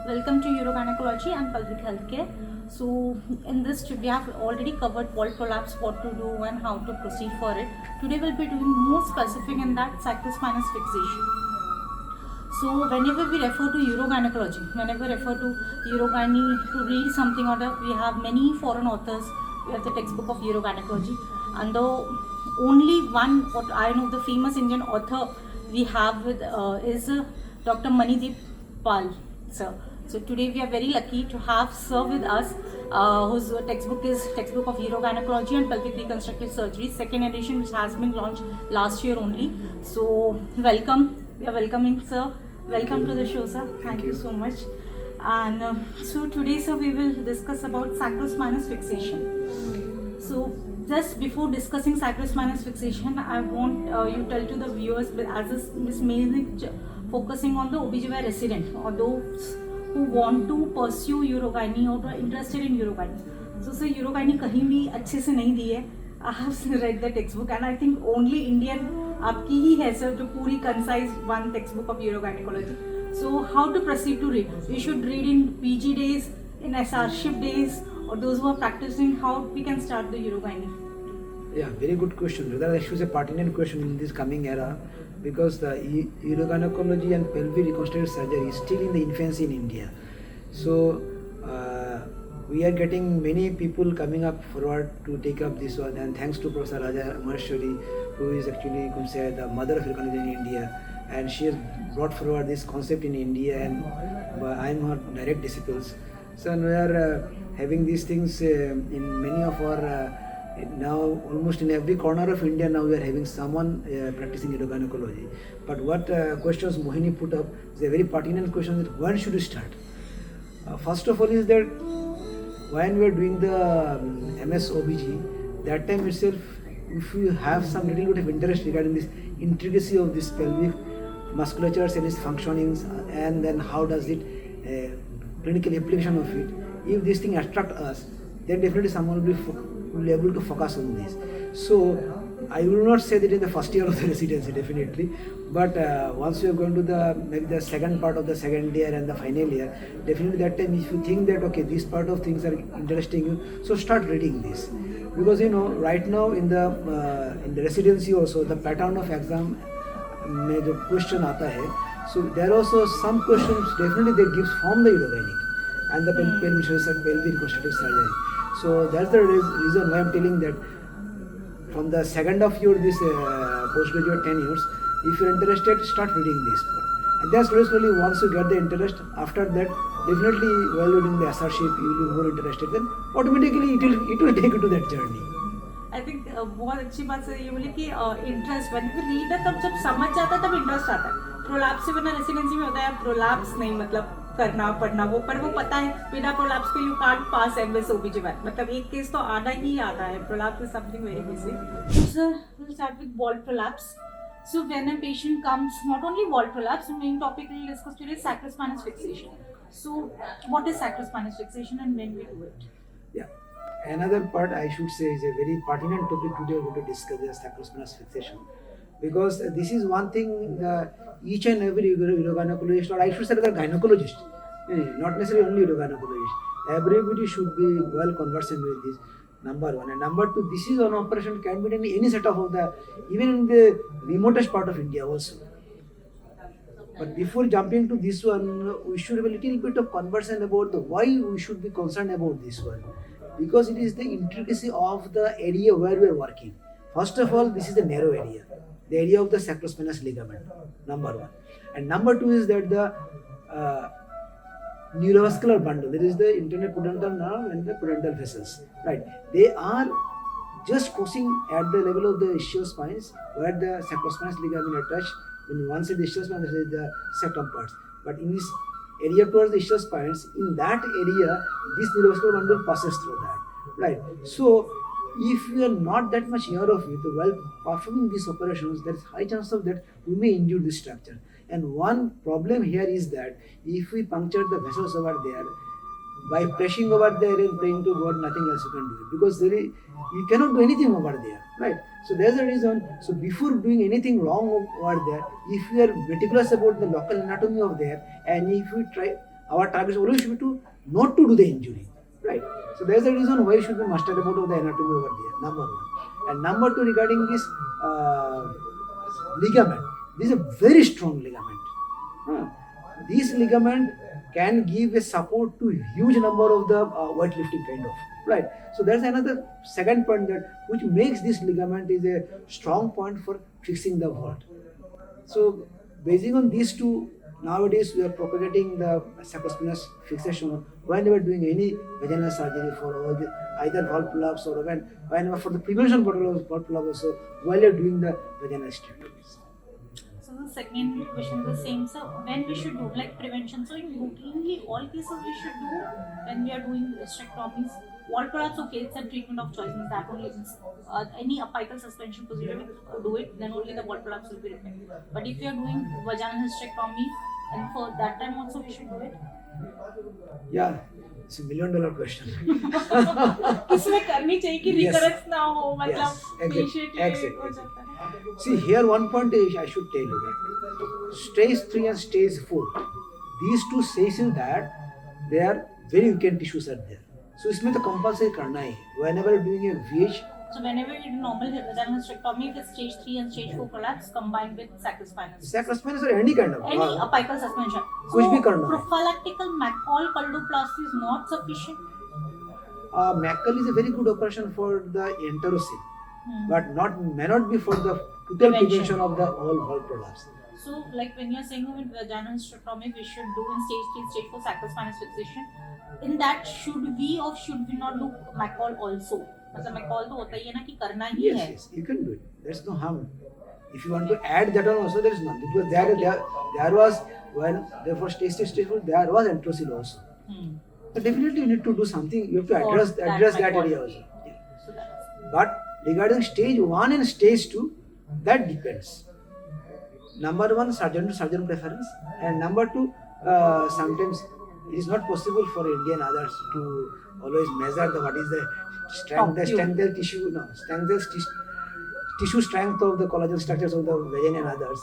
Welcome to Urogynecology and Pelvic Healthcare. So in this we have already covered wall prolapse, what to do and how to proceed for it. Today we'll be doing more specific in that sacrospinous fixation. So whenever we refer to urogynecology, whenever we refer to urogyne to read something or other, we have many foreign authors. We have the textbook of urogynecology, and the only one what I know the famous Indian author we have with is Dr. Manidip Pal, sir. So today we are very lucky to have sir with us, whose textbook is Textbook of Urogynecology and Pelvic Reconstructive Surgery, second edition, which has been launched last year only. So welcome, we are welcoming sir. Welcome to the show, sir. Thank you so much. And so today, sir, we will discuss about sacrospinous fixation. So just before discussing sacrospinous fixation, I want you tell to the viewers, as this is mainly focusing on the OBGYN resident or those who want to pursue urogyne or are interested in urogyne. So sir, urogyne कहीं भी अच्छे से नहीं दी है. I have read the textbook and I think only Indian आपकी ही है sir जो पूरी concise one textbook of urogynecology. So how to proceed to read? We should read in PG days, in SRship days, or those who are practicing. How we can start the urogyne? Yeah, very good question. Rather, I should say pertinent question in this coming era, because the urogynecology and pelvic reconstructive surgery is still in the infancy in India. So we are getting many people coming up forward to take up this one, and thanks to Professor Raja Maheshwari, who is actually, you can say, the mother of urogynecology in India, and she has brought forward this concept in India, and I am her direct disciples. So we are having these things in many of our now almost in every corner of India. Now we are having someone practicing urogynecology. But what questions Mohini put up is a very pertinent question, that when should we start? First of all is that when we are doing the MS OBG, that time itself, if you have some little bit of interest regarding this intricacy of this pelvic musculature and its functionings, and then how does it clinical application of it, if this thing attract us, then definitely someone will be able to focus on this. So I will not say that in the first year of the residency, definitely, but once you are going to the maybe the second part of the second year and the final year, definitely that time if you think that okay, this part of things are interesting you, so start reading this, because you know right now in the residency also the pattern of exam में जो question आता है, so there are also some questions definitely that gives from the urogynec and the pelvic reconstructive surgery. So that's the reason why I'm telling that from the second of your this postgraduate tenures, if you're interested, start reading this part. And then slowly once you get the interest, after that definitely while you're doing the SRship, you will be more interested. Then automatically it will take you to that journey. I think बहुत अच्छी बात sir ये बोली कि interest when we read है तब जब समझ जाता है तब इंटरेस्ट आता है. प्रोलैप्स से बिना रेसिडेंसी में होता है प्रोलैप्स नहीं मतलब करना पढ़ना वो पर वो पता है बिना प्रोलैप्स के यू कांट पास एमएस ओबीजीवाइन मतलब एक केस तो आधा ही आता है. Prolapse is something very basic. So sir, we'll start with wall prolapse. So when a patient comes, not only wall prolapse, the main topic we'll discuss today is sacrospinous fixation. So what is sacrospinous fixation and when we do it? Yeah. Another part I should say is a very pertinent topic today we're going to discuss, the sacrospinous fixation, because this is one thing each and every urogynecologist, or I should say the gynecologist, not necessarily only urogynecologist, everybody should be well conversant with this, number one. And number two, this is an operation can be done in any setup of the, even in the remotest part of India also. But before jumping to this one, we should have a little bit of conversation about the why we should be concerned about this one. Because it is the intricacy of the area where we are working. First of all, this is the narrow area, the area of the sacrospinous ligament, number one. And number two is that the neurovascular bundle, that is the internal pudendal nerve and the pudendal vessels, right? They are just crossing at the level of the ischial spines where the sacrospinous ligament attach. When one side the ischial spine, that is the septum parts. But in this area towards the ischial spines, in that area, this neurovascular bundle passes through that, right? So, if we are not that much aware of it while performing these operations, there is high chance of that we may injure this structure. And one problem here is that if we puncture the vessels over there, by pressing over there and praying to God, nothing else you can do it, because you cannot do anything over there, right? So there's a reason. So before doing anything wrong over there, if we are meticulous about the local anatomy of there, and if we try our target always should be to not to do the injury, right? So there's a reason why you should be mastered about the anatomy over there, number one. And number two, regarding this ligament, this is a very strong ligament. This ligament can give a support to huge number of the weightlifting kind of, right? So there's another second point that which makes this ligament is a strong point for fixing the vault. So basing on these two, nowadays we are propagating the sacrospinous fixation whenever doing any vaginal surgery for all the either valve prolapse or whenever for the prevention for valve prolapse also while you're doing the vaginal hysterectomies. So the second question is the same. So when we should do like prevention? So in routinely all cases we should do when we are doing hysterectomies. Valve prolapse, okay, it's a treatment of choice. Means that only means any apical suspension procedure we do it, then only the valve prolapse will be repaired. But if you are doing vaginal hysterectomy, and for that time also we should do it. Yeah, it's $1 million question. इसमें करनी चाहिए कि recurrence ना हो, मतलब exactly. patient हो जाता है. See, here one point I should tell you that stage 3 and stage 4, these two stages that they are very weakened tissues are there. So इसमें तो compulsory करना ही. Whenever you're doing a VH. So whenever we do normal vaginal hysterectomy, it is stage 3 and stage 4 prolapse combined with sacrospinous. Sacrospinous or any kind of. Any apical suspension. कुछ भी करना है. Prophylactical McCall paldoplasty is not sufficient. McCall is a very good operation for the enterocyte, but may not be for the total prevention of the all valve prolapse. So, like when you're saying with vaginal hysterectomy, we should do in stage 3, stage 4 sacrospinous fixation. In that, should we or should we not do McCall also? मतलब McCall तो होता ही है ना कि करना ही है. Yes, you can do it. There's no harm. If you want to add that one also, there is none. Because there was when therefore stage 4 there was enterocyte also. So definitely you need to do something. You have to address that area also. Yeah. So But regarding stage 1 and stage 2, that depends. Number one, surgeon to surgeon preference, and number two, sometimes it is not possible for Indian others to always measure what is the strength, tissue strength of the collagen structures of the vagina and others.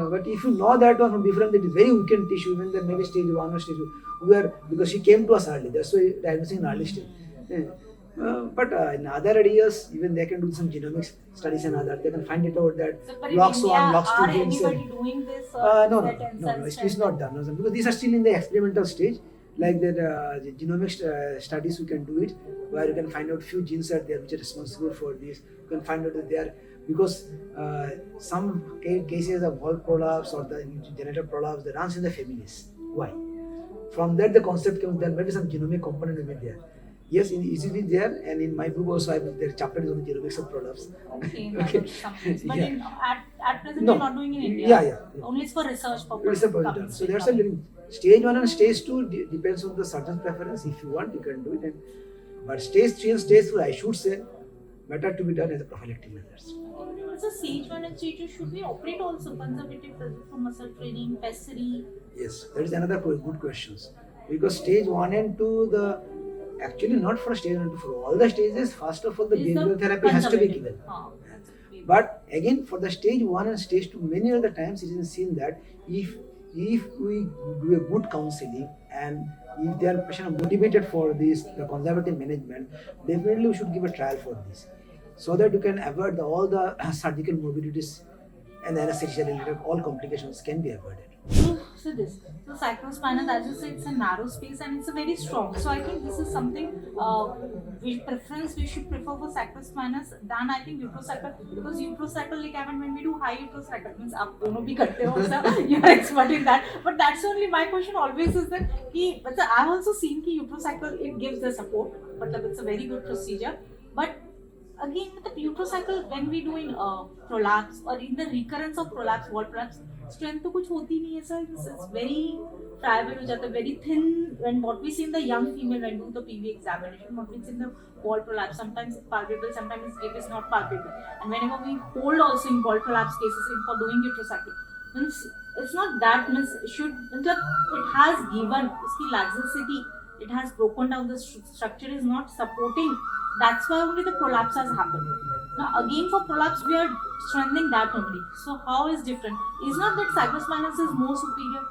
But if you know that one from different, it is very weakened tissue, even then maybe stage 1 or stage 2, because she came to us early, that's why diagnosing in early stage. But in other areas, even they can do some genomics studies and other. They can find it out that LOX1, LOX2 genes. Are anybody doing this? No, it's not done. No, because these are still in the experimental stage. Like that, genomics studies, you can do it, where you can find out few genes are there which are responsible for this. You can find out that they are, because some cases of valve prolapse or the genital prolapse, that runs in the families. Why? From that the concept comes, there may be some genomic component will be there. Yes, easily there, and in my book also I have their chapter is on the genomics of prolapse. Okay, Okay. But at present No. you're not doing in India. Yeah. Only it's for research purpose. Research purpose. So there's a little stage 1 and stage 2 depends on the surgeon's preference. If you want, you can do it. But stage 3 and stage 4, I should say, better to be done as a prophylactic measures. So stage 1 and stage 2, should we operate also conservative for muscle training, pessary? Yes, that is another good questions. Because stage 1 and 2, actually not for stage 1 and 2, for all the stages, first of all the behavioral therapy has to be given. But again, for the stage 1 and stage 2, many of the times it is seen that if we do a good counseling and if they are patient motivated for this, the conservative management, definitely we should give a trial for this, so that you can avoid all the surgical morbidities and the anesthesia related all complications can be avoided. So sacrospinous, as you say, it's a narrow space and it's a very strong. So I think this is something we should prefer for sacrospinous than I think uterosacral, because uterosacral ligament, when we do high uterosacral, means आप दोनों भी करते हो, so you are expert in that. But that's only my question always is that I've also seen कि uterosacral it gives the support, but it's a very good procedure. But again, with the uterosacral, when we doing prolapse or in the recurrence of prolapse, valve prolapse, strength तो कुछ होती नहीं है sir. It's very friable हो जाता है, very thin. When what we see in the young female when do the PV examination, what we see in the valve prolapse, sometimes it's palpable, sometimes it is not palpable. And whenever we hold also in valve prolapse cases for doing uterosacral, means it's not that means it has given उसकी laxity, it has broken down, the structure is not supporting. That's why only the prolapse has happened. Now again for prolapse we are strengthening that only. So how is different? Is not that sacrospinous is more superior?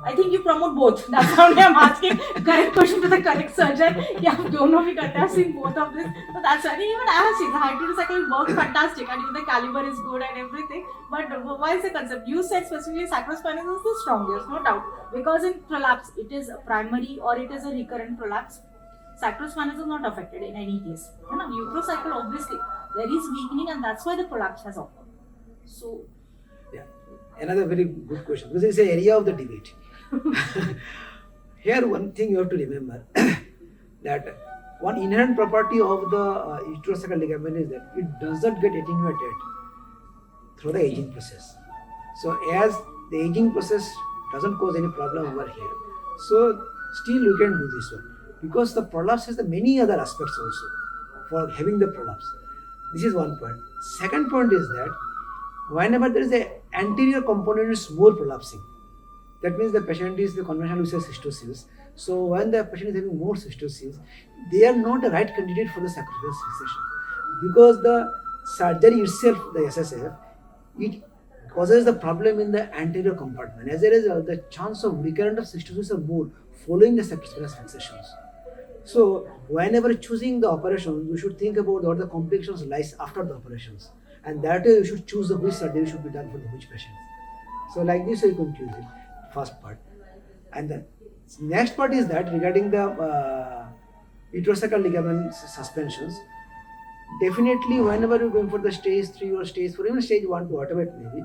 I think you promote both. That's how I'm asking correct question to the correct surgeon. Yeah, दोनों भी करते हैं. I've seen both of this. So that's why even I have seen the hydrocycle works fantastic and even the caliber is good and everything. But why is the concept? You said specifically sacrospinous is the strongest, no doubt. Because in prolapse, it is a primary or it is a recurrent prolapse. Sacrospinous is not affected in any case. You know, uterocycle obviously there is weakening and that's why the prolapse has occurred. So. Yeah, another very good question because it's an area of the debate. Here, one thing you have to remember that one inherent property of the uterosacral ligament is that it does not get attenuated through the aging process. So, as the aging process doesn't cause any problem over here, so still you can do this one because the prolapse has the many other aspects also for having the prolapse. This is one point. Second point is that whenever there is an anterior component is more prolapsing, that means the patient is the conventional use of cystocele. So when the patient is having more cystocele, they are not a right candidate for the sacrospinous fixation because the surgery itself, the SSF, it causes the problem in the anterior compartment. As a result, the chance of recurrent of cystocele are more following the sacrospinous fixations. So whenever choosing the operations, you should think about what the complications lies after the operations, and that way you should choose the which surgery should be done for the which patient. So like this you can choose it. First part, and the next part is that regarding the uterosacral ligament suspensions, definitely whenever you're going for the stage 3 or stage 4, even stage 1 to whatever it may be,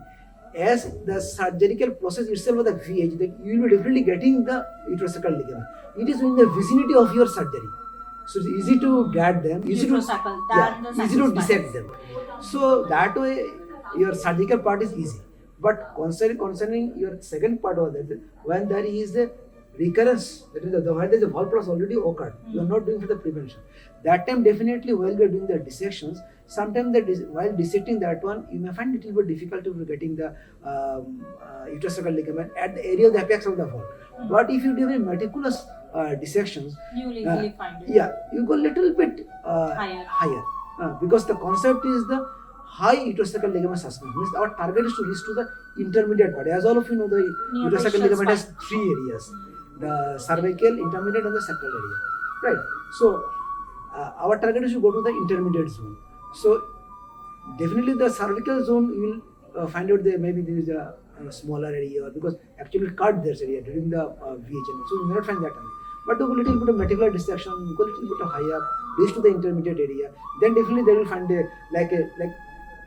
as the surgical process itself of the VH, that you will be definitely getting the uterosacral ligament. It is in the vicinity of your surgery, so it's easy to get them, easy to dissect them. So that way your surgical part is easy. But concerning your second part of that, when there is a recurrence, that is the when the prolapse already occurred, you are not doing for the prevention. That time definitely while we are doing the dissections, sometimes while dissecting that one, you may find it will be difficult to getting the uterosacral ligament at the area of the apex of the wall. But if you do very meticulous dissections, you will easily find it. Yeah, you go little bit higher because the concept is the high uterosacral ligament suspension. Means our target is to reach to the intermediate part. As all of you know, the uterosacral ligament has 3 areas: the cervical, intermediate, and the sacral area. Right. So our target is to go to the intermediate zone. So definitely the cervical zone you will find out there maybe there is a smaller area because actually cut this area during the VHN. So you may not find that area. But do a little bit of meticular dissection, go a little bit of higher, reach to the intermediate area. Then definitely they will find like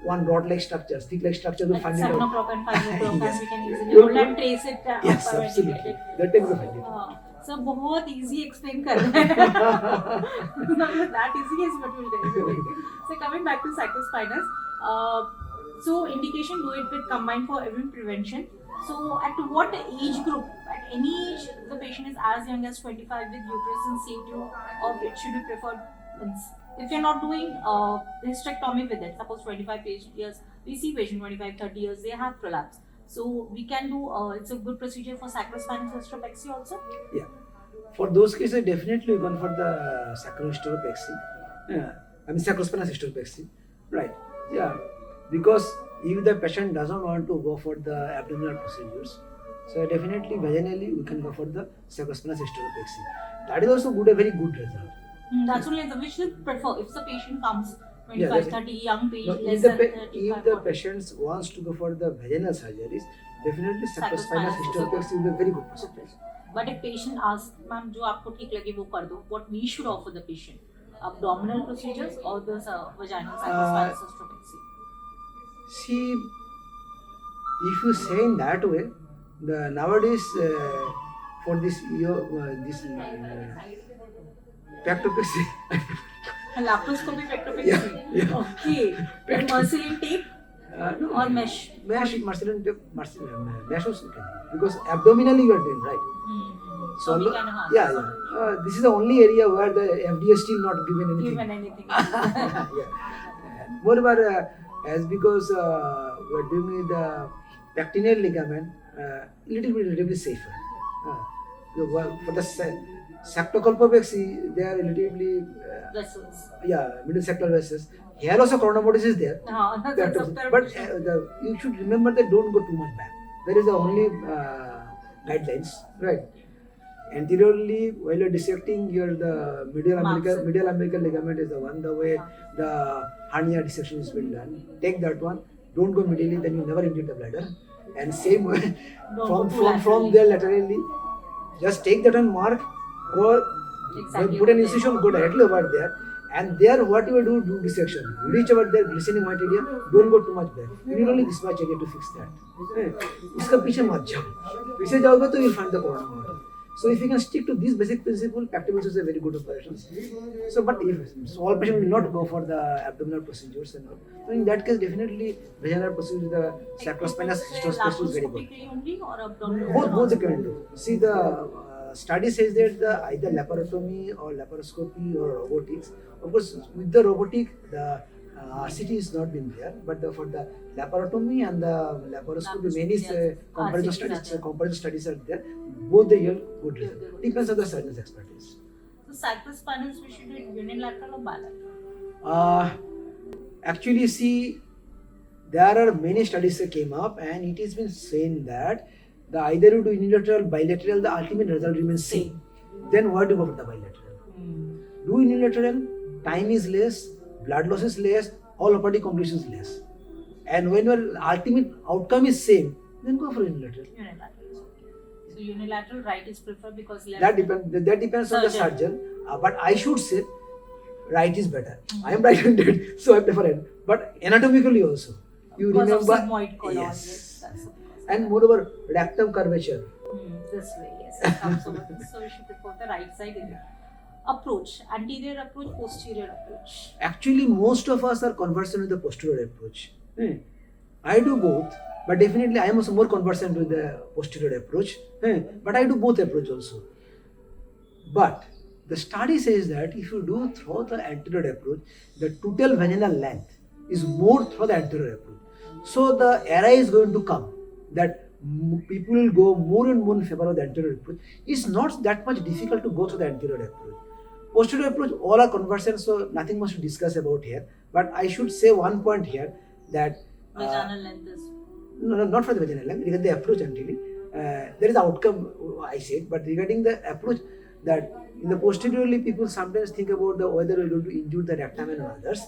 one rod-like structure, stick-like structure will find it out. Yes. We can easily hold and trace it. Yes, absolutely. That time we find it. So बहुत easy explain कर रहे हैं. Not that easy is what we'll do. So coming back to sacrospinous, so indication do it with combined for every prevention. So at what age group, at any age, the patient is as young as 25 with uterus in situ, or it should be preferred? If you're not doing hysterectomy with it, suppose 25 years, we see patient 25, 30 years, they have prolapse. So we can do, it's a good procedure for sacrospinous hysterectomy also? Yeah. For those cases, definitely one for the sacrohysterectomy. Yeah. I mean sacrospinous hysterectomy. Right. Yeah. Because if the patient doesn't want to go for the abdominal procedures, so definitely vaginally we can go for the sacrospinous hysterectomy. That is also good, a very good result. That's only the which you prefer if the patient comes 25, 30, young patient, no, less than 35. If the patient wants to go for the vaginal surgeries, definitely sacrospinous hysterectomy will be very good procedure. But if patient asks, ma'am, जो आपको ठीक लगे वो कर दो, what we should offer the patient? Abdominal procedures or the vaginal sacrospinous hysterectomy? See, if you say in that way, the nowadays for this pectopexy. Laparoscopy pectopexy. Yeah. Okay. Marcelin tape or mesh? Marcelin tape, mesh also can be, because abdominally you are doing, right? So we can have. Yeah. This is the only area where the FDA still not given anything. Yeah. Moreover, as because we are doing with the pectineal ligament, relatively safer. For the sacrocolpopexy, they are relatively vessels. Middle sacral vessels. Here also chronomotis is there. But you should remember that don't go too much back. There is the only guidelines, right? Anteriorly, while you're dissecting, the medial umbilical ligament is the one, the way the hernia dissection has been done. Take that one. Don't go medially, then you never injure the bladder. And same way, from there laterally, just take that one mark, go put an incision, go directly over there. And there, what you will do dissection. Reach over there, glistening white area. Don't go too much back. You need only this much area to fix that. इसका पीछे मत जाओ. पीछे जाओगे तो you'll find the problem. So if you can stick to this basic principle, pectoral is a very good operation. So, but if all patients will not go for the abdominal procedures and all, so in that case, definitely vaginal procedure, the sacrospinous fixation is very good. Only or abdominal? Both they can do. See, the study says that either laparotomy or laparoscopy or robotics. Of course, with the robotic, the RCT is not been there, but for the laparotomy and the laparoscopy, many comparison studies are there. Both they yield good result. Depends on the surgeon's expertise. So sacrospinous, we should do it unilateral or bilateral? Actually, see, there are many studies that came up, and it has been saying that the either you do unilateral, bilateral, the ultimate result remains same. Then why do you go for the bilateral? Do unilateral, time is less, blood loss is less, all operative complications less. And when your ultimate outcome is same, then go for unilateral. Unilateral. So unilateral right is preferred because left. That depends on the surgeon. But I should say, right is better. I am right-handed, so I prefer it. But anatomically also, you because remember. Of sigmoid colon, Yes. That's And moreover, rectum curvature. This way, yes. It comes over this. So we should prefer the right side. Approach, anterior approach, posterior approach. Actually, most of us are conversant with the posterior approach. I do both, but definitely I am also more conversant with the posterior approach. But I do both approach also. But the study says that if you do through the anterior approach, the total vaginal length is more through the anterior approach. So the era is going to come that people will go more and more in favor of the anterior approach. It's not that much difficult to go through the anterior approach. Posterior approach, all are conversant, so nothing much to discuss about here. But I should say one point here that vaginal length is no, not for the vaginal length. Regarding the approach, actually, there is outcome I said, but regarding the approach, that in the posteriorly people sometimes think about the whether we're going to injure the rectum and others.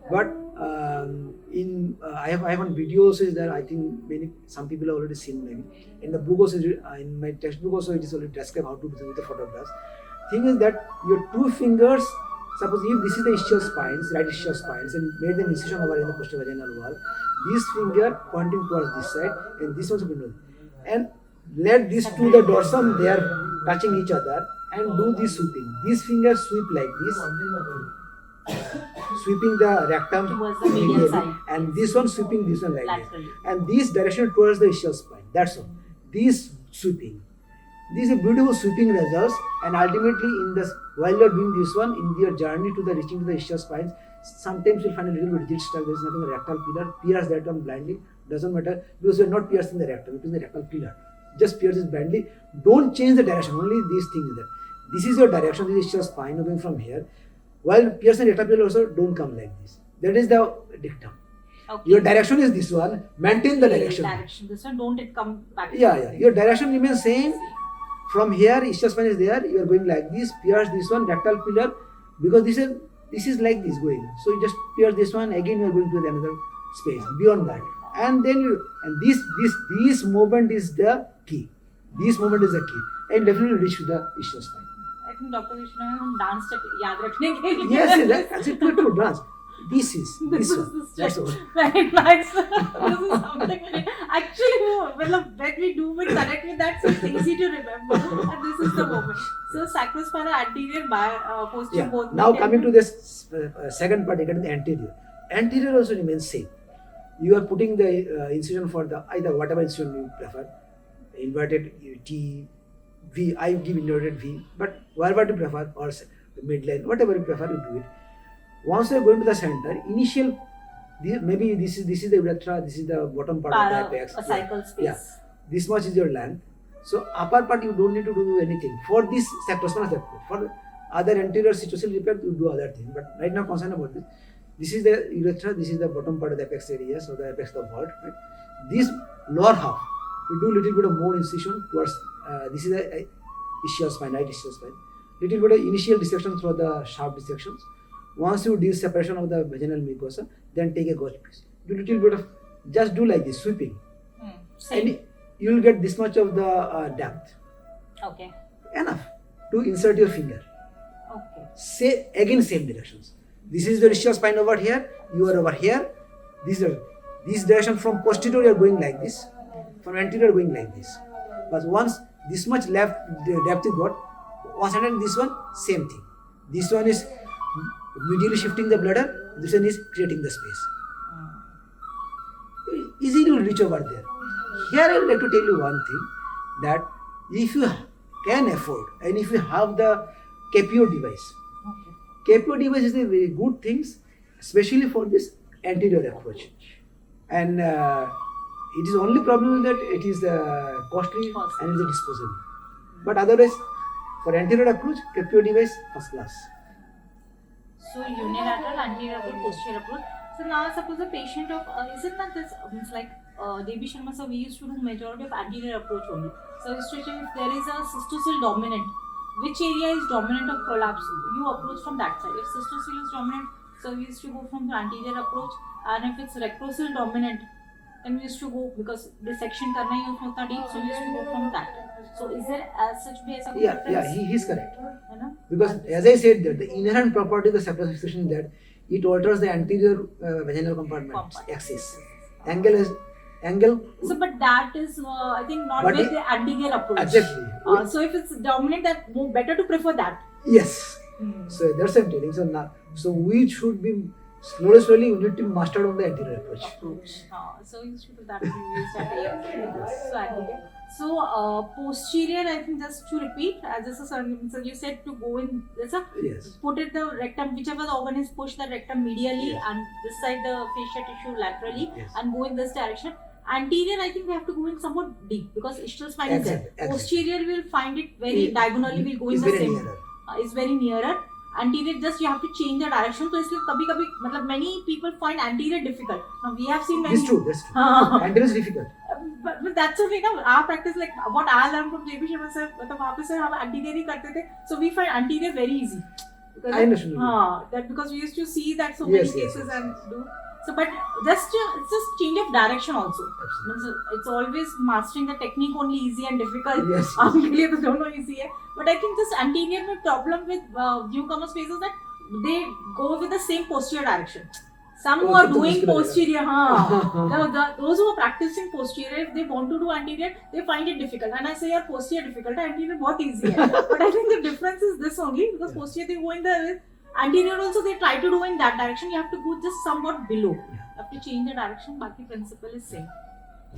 But I have one video also is there. I think some people have already seen maybe. In the book also, in my textbook also, it is already described how to do with the photographs. Thing is that your two fingers, suppose if this is the ischial spines, right ischial spines, and made the incision over in the posterior vaginal wall, this finger pointing towards this side, and this also below, and let these two the dorsum, they are touching each other, and do this sweeping. These fingers sweep like this, sweeping the rectum towards the medial side, and this one sweeping this one like laterally. this, and this direction towards the ischial spine. That's all. This sweeping. These are beautiful sweeping results, and ultimately, while you are doing this one, in your journey to the reaching to the ischial spines, sometimes you'll find a little bit rigid stuff. There is nothing, a rectal pillar. Pierce that one blindly, doesn't matter, because you are not piercing the rectum, it is the rectal pillar. Just pierce it blindly. Don't change the direction, only these things there. This is your direction, this is ischial spine going from here. While piercing rectal pillar also, don't come like this. That is the dictum. Okay. Your direction is this one, maintain the direction. This one, don't it come back. Yeah. Your direction remains same. From here, ischial spine is there, you are going like this, pierce this one, rectal pillar, because this is like this going. So you just pierce this one, again you are going to another space, beyond that. And then this movement is the key. This movement is the key. And definitely reach to the ischial spine. I think Dr. Vishnu has dance step yaad rakhne ke liye. Yes, that's it to dance. This one. That's all. Very nice. This is something like, actually, when we do it correct with that, so it's easy to remember. And this is the moment. So sacrospinal, anterior, posterior, both. Now coming to this second part, regarding the anterior. Anterior also remains same. You are putting the incision for the either whatever incision you prefer, inverted T, V. I give inverted V, but whatever you prefer, or midline, whatever you prefer, you do it. Once you are going to the center, maybe this is the urethra, this is the bottom part of the apex. A cycle space. Yeah. This much is your length. So upper part you don't need to do anything. For this sacrospinous approach, for other anterior situation repair, you do other thing. But right now concerned about this. This is the urethra, this is the bottom part of the apex area, so the apex of the vault. Right? This lower half, we do little bit of more incision towards this is a ischial spine, right ischial spine. Little bit of initial dissection through the sharp dissections. Once you do separation of the vaginal mucosa, then take a gauge piece. Do little bit of, just do like this, sweeping. And you will get this much of the depth. Okay. Enough to insert your finger. Okay. Say again same directions. This is the ischial spine over here. You are over here. This direction from posterior you are going like this. From anterior going like this. But once this much left depth you got, once and this one same thing. This one is medially shifting the bladder. This one is creating the space. Easy to reach over there. Here I would like to tell you one thing, that if you can afford and if you have the capio device, capio device is a very good thing, especially for this anterior approach. And it is only problem that it is costly and it is disposable. But otherwise, for anterior approach, capio device first class. So unilateral, anterior approach, posterior approach. So now suppose a patient of, isn't that this, means like Devi Sharma sir, we used to do majority of anterior approach only. So if there is a cystocele dominant, which area is dominant of prolapse, you approach from that side. If cystocele is dominant, so we used to go from the anterior approach, and if it's rectocele dominant, then we used to go, because dissection karna hi usme deep, so we used to go from that. So is there as such be a Yeah, he is correct. Because as I said, that the inherent property of the Sacrospinous fixation is that it alters the anterior vaginal compartment axis. Angle. So, but that is, I think, not But with the anterior approach. Exactly. So, if it's dominant, that more better to prefer that. Yes. So that's what I'm telling. So now, so we should be slowly we need to master on the anterior approach. So you should do that. So anterior. So posterior, I think, just to repeat, as this is, so you said to go in. Yes. Put it the rectum, whichever the organ is, push the rectum medially, Yes. and this side the fascia tissue laterally, Yes. and go in this direction. Anterior, I think we have to go in somewhat deep, because ischial spine is there. Exactly. Posterior, we'll find it very diagonally. We'll go in It's the very same. nearer. Is very nearer. Anterior, just you have to change the direction. So इसलिए कभी-कभी मतलब many people find anterior difficult. Now we have seen many. That's true. Anterior is difficult. But that's okay ना. Our practice, like what I learned from JB Sharma sir, मतलब वहाँ पे sir हम anterior ही करते थे. So we find anterior very easy. Because I understand. that because we used to see that so many cases and do. So, but it's just change of direction also. Absolutely. It's always mastering the technique only easy and difficult. Yes. आपके लिए तो दोनों easy है. But I think this anterior में problem with newcomer spaces that they go with the same posterior direction. Some who are doing posterior, those who are practicing posterior, if they want to do anterior, they find it difficult. And I say, yeah, posterior difficult, anterior बहुत easy है. But I think the difference is this only, because posterior they go in the anterior also they try to do in that direction. You have to go just somewhat below. You have to change the direction. Baki principle is same.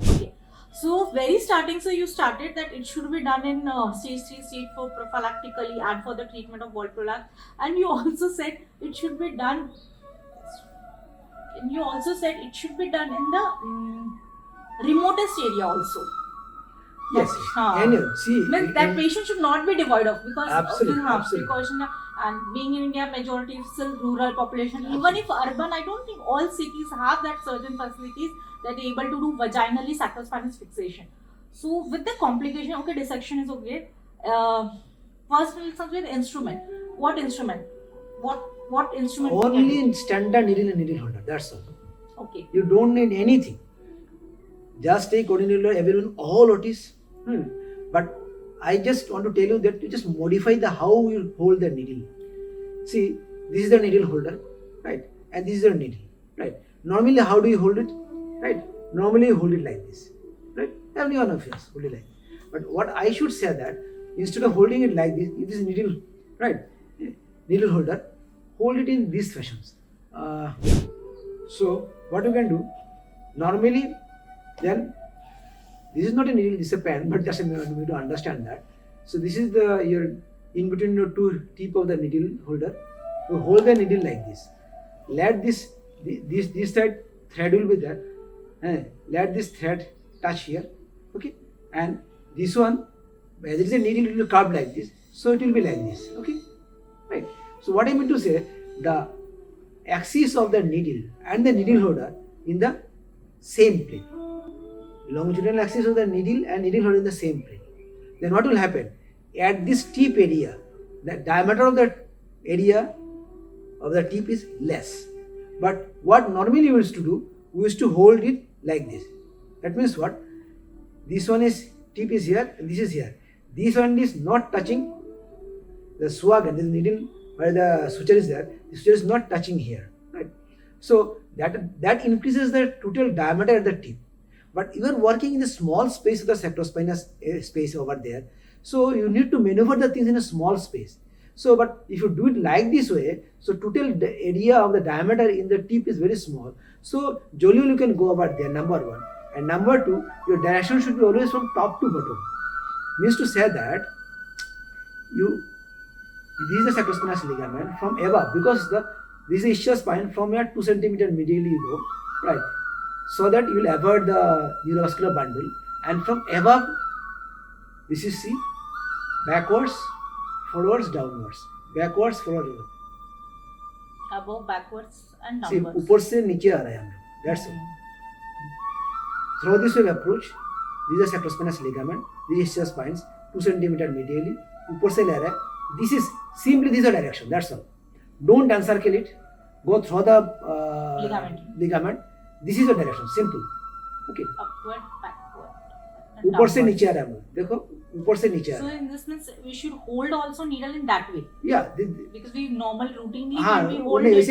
Okay. So very starting, so you started that it should be done in stage 3, stage 4 prophylactically and for the treatment of wall prolapse. And you also said it should be done. And you also said it should be done in the remotest area also. Yes. And see, that patient should not be devoid of, because absolutely, of precaution, and being in India, majority is still rural population. Even if urban, I don't think all cities have that certain facilities that are able to do vaginally sacrospinous fixation. So with the complication, okay, dissection is okay. First, we'll start with instrument. What instrument? What instrument? Only in standard needle and needle holder. That's all. Okay. You don't need anything. Just take ordinary everyone all what is. But I just want to tell you that you just modify the how you hold the needle. See, this is the needle holder, right? And this is the needle, right? Normally, how do you hold it, right? Normally, you hold it like this, right? Every one of us hold it like this. But what I should say that instead of holding it like this, if this is needle, right? Needle holder, hold it in these fashions. So what you can do, normally, then this is not a needle, this is a pen, but just a minute to understand that. So this is your in between your two tip of the needle holder. You hold the needle like this. Let this side thread will be there. Let this thread touch here, okay? And this one, as it is a needle, it will curve like this, so it will be like this, okay? Right. So what I mean to say, the axis of the needle and the needle holder in the same plane. Longitudinal axis of the needle and needle holder in the same plane. then what will happen? At this tip area, the diameter of that area of the tip is less. But what normally we used to do, we used to hold it like this. That means what? This one is, tip is here, and this is here. This one is not touching the swag and the needle where the suture is there. The suture is not touching here, right? So that increases the total diameter at the tip. But you are working in the small space of the sacrospinous space over there. So you need to maneuver the things in a small space. So, but if you do it like this way, so total area of the diameter in the tip is very small. So jolly you can go over there, number one. And number two, your direction should be always from top to bottom. Means to say that this is the sacrospinous ligament from above, because this is ischial spine, from here 2 centimeter medially you go, right? So that you will avoid the neurovascular bundle. And from above, this is see, backwards, forwards, downwards, backwards, forwards. Above, backwards and See, downwards. ऊपर से नीचे आ रहा है हम लोग. That's all. Through this way we approach. This is a sacrospinous ligament. This is ischial spines, 2 centimeter medially. ऊपर से ले रहा है. This is simply this direction. That's all. Don't encircle it. Go through the ligament. This is the direction. Simple. Okay. Upward, backward. and ऊपर से downwards. नीचे आ रहा है हम लोग. देखो ऊपर से नीचे आ So रहा है. in this means we should hold also needle in that way, Yeah. because we normal routinely हाँ, when we hold उन्हें it,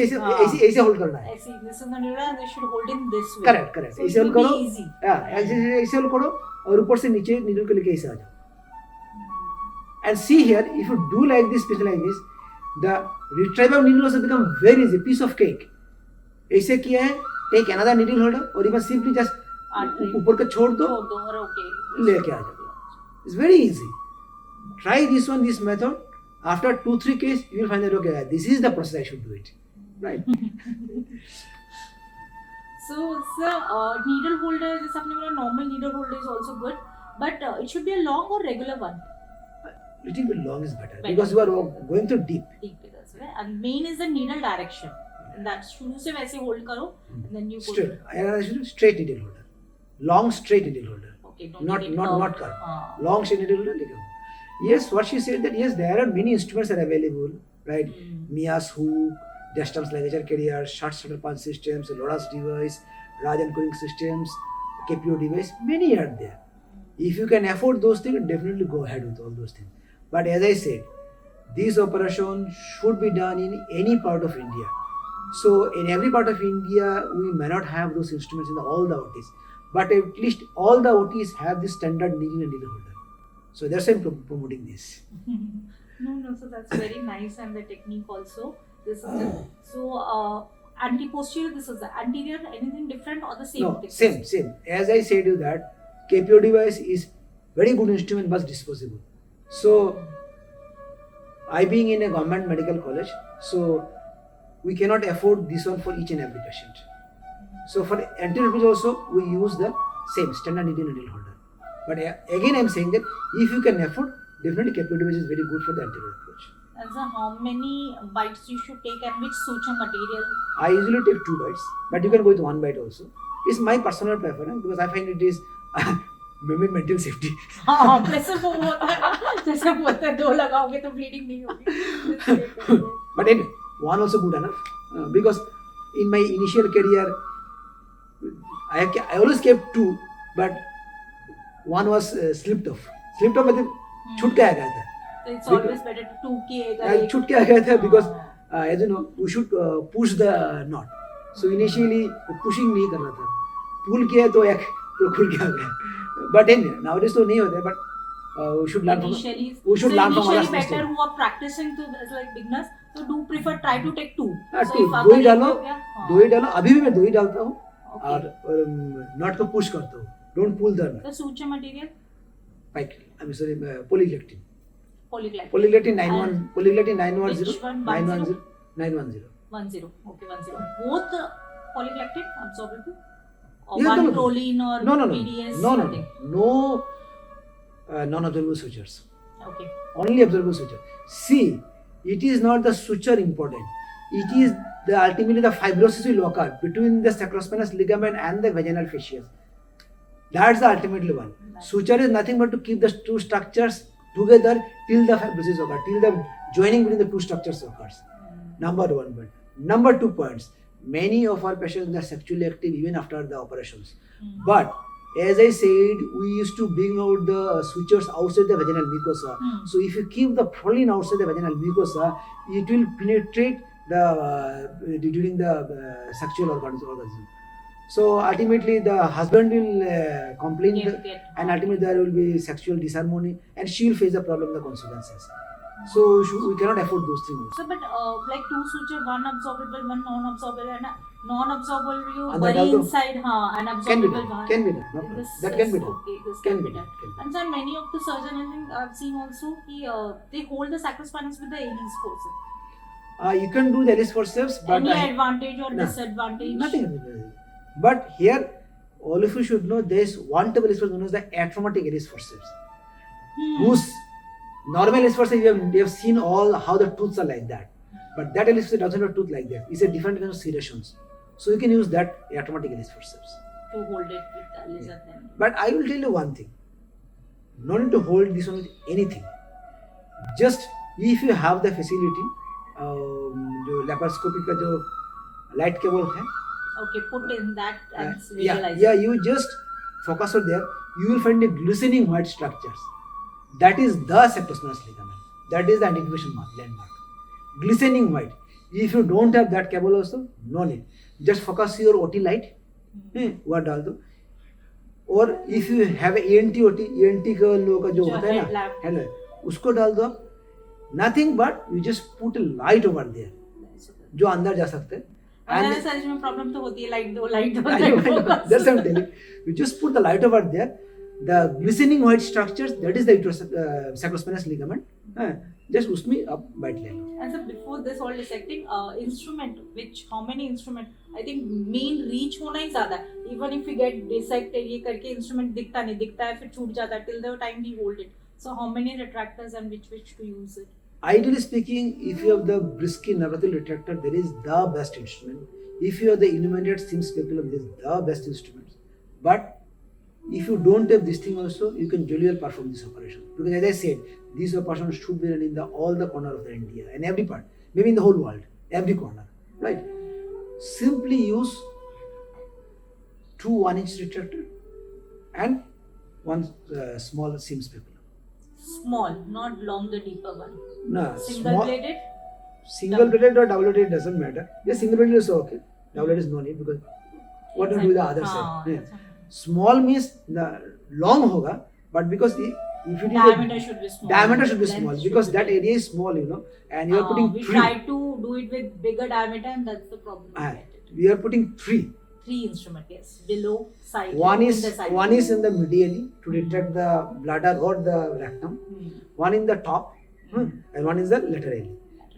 ऐसे hold करना है. ऐसे this is the needle and they should hold in this way. Correct. So ऐसे it hold will करो. be easy. ऐसे hold करो और ऊपर से नीचे needle को लेके ऐसे आ जाओ. And see here, if you do like this, the retrieval of needle also become very easy, piece of cake. ऐसे किया है, take another needle holder और even simply just ऊपर का छोड़ दो, और okay. लेके आ जाओ. It's very easy. Try this method. After 2-3 cases, you will find that okay, this is the process I should do it, right? So sir, needle holder, जैसे आपने बोला normal needle holder is also good, but it should be a long or regular one. Little bit long is better because you are going through deep. Deep with us, right? And main is the needle direction. And that शुरू से वैसे hold करो, and then you put Straight. Straight needle holder. Long straight needle holder. Okay, don't Not make it curved. curved. Long straight needle holder. Yes, what she said that yes, there are many instruments are available, right? Mia's hook, Destam's ligature carrier, short shuttle punch systems, Lora's device, Rajan cooling systems, KPO device, many are there. If you can afford those things, definitely go ahead with all those things. But as I said, these operations should be done in any part of India. So in every part of India, we may not have those instruments in all the OTs, but at least all the OTs have this standard needle and needle holder. So that's why I'm promoting this. No, so that's very nice, and the technique also. This is the, so anti-posterior, this is the anterior, anything different or the same? No, technique? same. As I said you that KPO device is very good instrument but disposable. So I being in a government medical college, so we cannot afford this one for each and every patient. So for anterior approach also we use the same standard needle holder. But again I am saying that if you can afford, definitely KPO device is very good for the anterior approach. And so how many bites you should take and which suture material? I usually take 2 bites, but you can go with 1 bite also. It's my personal preference because I find it is maybe mental safety. हाँ, pressure वो होता है ना, जैसे बोलते हैं 2 लगाओगे तो bleeding नहीं होगी. But anyway, 1 also good enough because in my initial career I always kept 2, but 1 was slipped off. Slipped off मतलब छूट के आ गया था. So it's always better to 2 के छूट के आ गया था because as you know we should push the knot. So initially pushing नहीं करना था. Pull किया तो एक खुल के आ गया. But anyway, nowadays तो नहीं होता है, but we should learn from initially better who are practicing to as like beginners, so do prefer try to take 2. So 2 ही डालो, अभी भी मैं 2 ही डालता हूँ और नॉट को पुश करता हूँ. Don't pull the knot. The suture material? Polyglactin. Polyglactin 910. Polyglactin 910. Which one? 910. 10. Okay, 10. Both polyglactin absorbable? Or Yeah, one no. proline or PDS? No non-absorbable sutures. Okay. Only absorbable suture. See, it is not the suture important. It is ultimately the fibrosis will occur between the sacrospinous ligament and the vaginal fascia. That's the ultimately one. Suture is nothing but to keep the two structures together till the fibrosis occurs, till the joining between the two structures occurs. Number one point. Number 2 points. Many of our patients are sexually active even after the operations. But as I said, we used to bring out the sutures outside the vaginal mucosa. So if you keep the prolene outside the vaginal mucosa, it will penetrate during the sexual orgasm. So ultimately the husband will complain and ultimately there will be sexual disharmony and she will face the problem, the consequences. So we cannot afford those things. So, but like two suture, one absorbable, one non-absorbable, and non-absorbable you And bury that also inside, and absorbable can be done. No problem. That can be done. Okay, this Can can be be done. done. And so many of the surgeons, I think I've seen also, they hold the sacrospinous with the Aries forceps. You can do the Alice forceps, but Any advantage or no, disadvantage? nothing. But here, all of you should know there is one type of Alice forceps known as the atraumatic Alice forceps. Whose normal Alice forceps you have seen all how the tooths are like that, but that Alice forceps doesn't have tooth like that. It's a different kind of serrations. So you can use that atraumatic Alice forceps To hold it with the lizard then. But I will tell you one thing. No need to hold this one with anything. Just if you have the facility, जो laparoscopy का जो light cable है, Okay, put in that and visualize. yeah, you just focus on there. You will find a glistening white structures. That is the sacrospinous ligament. That is the identification landmark. Glistening white. If you don't have that cable also, no need. Just focus your OT light. वो डाल दो. और if you have ENT OT, ENT का लोगों का जो होता है ना, हेलो, उसको डाल दो. Nothing but you just put a light over there, जो अंदर जा सकते हैं. And सर्जरी में प्रॉब्लम तो होती है लाइट दो That's what I'm telling. You just put the light over there. The glistening white structures, that is the sacrospinous ligament. Just उसमें आप बैठ ले लो. And so before this all dissecting, instrument, how many instrument? I think main reach होना ही ज़्यादा है. Even if we get dissected, ये करके instrument दिखता है फिर छूट जाता है till the time we hold it. So how many retractors and which to use it? Ideally speaking, if you have the Brisky narvatal retractor, there is the best instrument. If you have the illuminated sim speculum, there is the best instrument. But if you don't have this thing also, you can really perform this operation. Because as I said, these operations should be done in all the corner of the India and every part, maybe in the whole world, every corner, right? Simply use 2 1-inch retractor and one small sim speculum. Small, not long, the deeper one. No, Single-bladed? Single-bladed or double-bladed doesn't matter. Yes, single-bladed is okay. Double-bladed is no need because what to do with the other side? Yeah. Small means the long hoga, but because if you diameter should be small. Diameter should be small because that area is small, and you are putting we 3. try to do it with bigger diameter, and that's the problem. We are putting 3. 3 instrument, yes, below, side. One is in the medially to retract the bladder or the rectum. One in the top, and one is the laterally.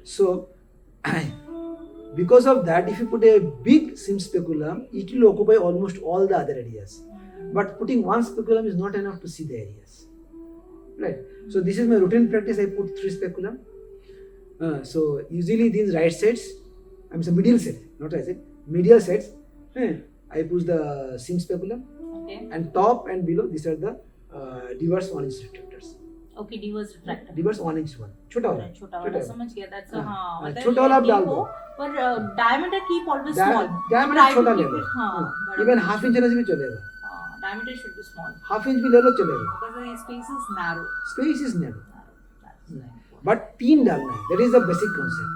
So, because of that, if you put a big sim speculum, it will occupy almost all the other areas. But putting one speculum is not enough to see the areas. Right. So this is my routine practice. I put 3 speculum. So usually these right sides, medial side, not right side, medial sides. I push the sim speculum, and top and below these are the diverse 1-inch retractors. Okay, diverse retractor. Diverse 1-inch one. छोटा वाला. समझ गया. That's छोटा वाला आप डाल दो. पर diameter keep always small. Diameter छोटा ले लो. Even ½ inch से भी चलेगा. Diameter should be small. ½ inch भी ले लो चलेगा. Because the space is narrow. Space is narrow. But 3 डालना है. That is the basic concept.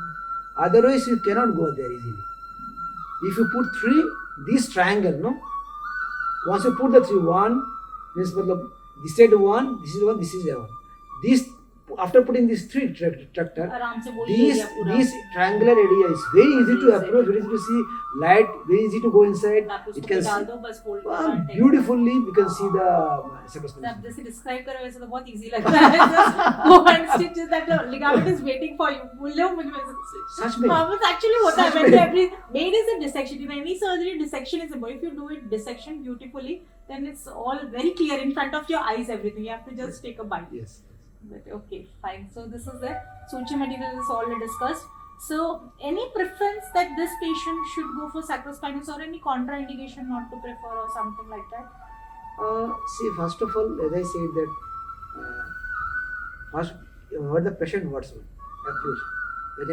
Otherwise you cannot go there easily. If you put 3, this triangle, no? Once you put the 3, 1 means this side 1, this is 1, this is 1. This after putting these 3 retractor, this triangular area is very easy to approach, very easy to see light, very easy to go inside. It can see beautifully. We can see the sacrospinous. आप जैसे describe कर रहे हो वैसे तो बहुत easy लग रहा है. Just go and stitch it. That ligament is waiting for you. बोल लो मुझे वैसे. सच में. But actually होता है. When every main is a dissection. In any surgery, dissection is important. If you do it dissection beautifully, then it's all very clear in front of your eyes. Everything you have to just take a bite. Yes. But okay, fine. So this is the suture material is already discussed. So any preference that this patient should go for sacrospinous or any contraindication not to prefer or something like that? See, first of all, as I said that first, what the patient wants to approach.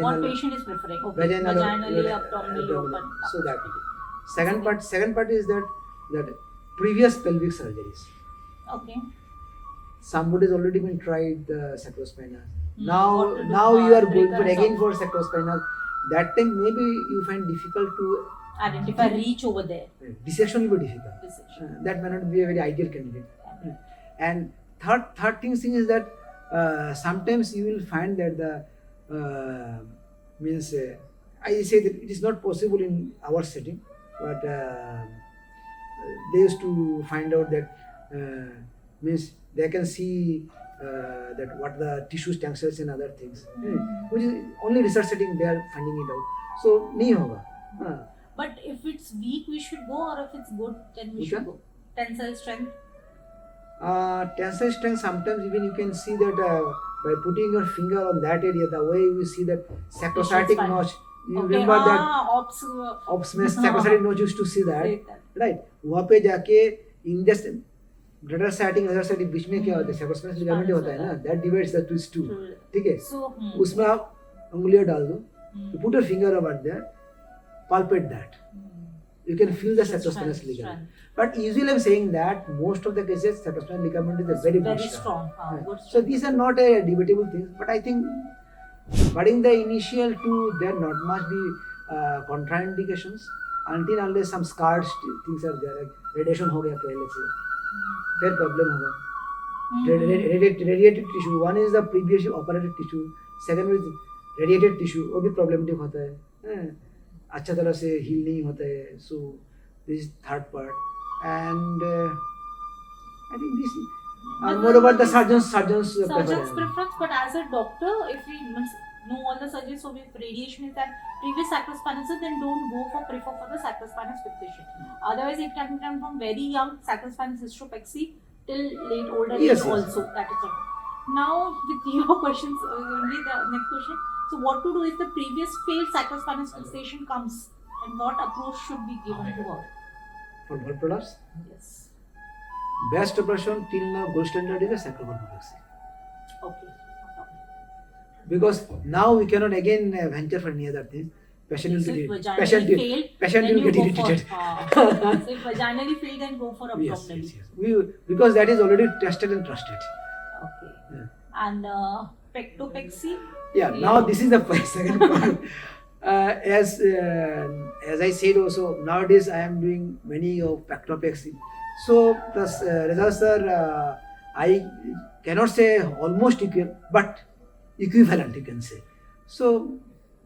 What patient is preferring? Okay. Vaginal, Vaginally, abdominally abdominal. open. So that. Second part is that previous pelvic surgeries. Okay. Somebody has already been tried the sacrospinous. What to do? Now you are going for Recurrence again of- for sacrospinous. That time maybe you find difficult to Identify reach over there. dissection will be difficult. Dissection. That may not be a very ideal candidate. And third thing is that sometimes you will find that the means I say that it is not possible in our setting, but they used to find out that means they can see that what the tissue cancers and other things, which is only research setting they are finding it out. So nahi hoga. But if it's weak, we should go, or if it's good, then we Which should one? go. Tensile strength. Tensile strength, sometimes even you can see that by putting your finger on that area, the way you see that sacrocytic fine. notch. You Okay. remember that Ops. ops में sacrocytic notch used to see that, Right. right? वहाँ पे जाके in this greater sciatic other sciatic बीच में क्या होता है sacrospinous ligament होता है ना, that divides the twist two, ठीक है? So, उसमें आप उंगलियां डाल दो, you put your finger over there, palpate that. You can feel the sacrospinous ligament. But usually I'm saying that most of the cases sacrospinous ligament is a very good Very strong. strong. Good So strong. these are not a debatable things, but I think barring the initial two, there not much be contraindications until unless some scarred things are there, like radiation हो गया पहले से, फिर problem होगा. Radiated tissue, one is the previously operated tissue, second is radiated tissue, वो भी problematic होता है, अच्छा तरह से heal नहीं होता है. So this is third part, and I think this more about the surgeon's Surgeon's preference. preference, but as a doctor, if we know all the surgeries, so if radiation is that previous sacrospinous, then don't prefer for the sacrospinous fixation. Otherwise, it can be done from very young sacrospinous hystropexy till late older age Yes, yes. also. That is all. Now, with your questions, only the next question. So, what to do if the previous failed sacrospinous fixation comes, and what approach should be given to her? For blood prolapse, Yes. best operation till now gold standard is a sacrocolpopexy. Okay. Because now we cannot again venture for any other thing. Patient will So if get vaginally patient failed, patient then will you get go irritated. for, so if vaginally failed, then go for Yes, abdominally. yes, yes. Because that is already tested and trusted. Okay. Yeah. And pectopexy? Yeah. Now this is the second part. As I said also, nowadays I am doing many of pectopexy. So the results are I cannot say almost equal, but equivalent you can say. So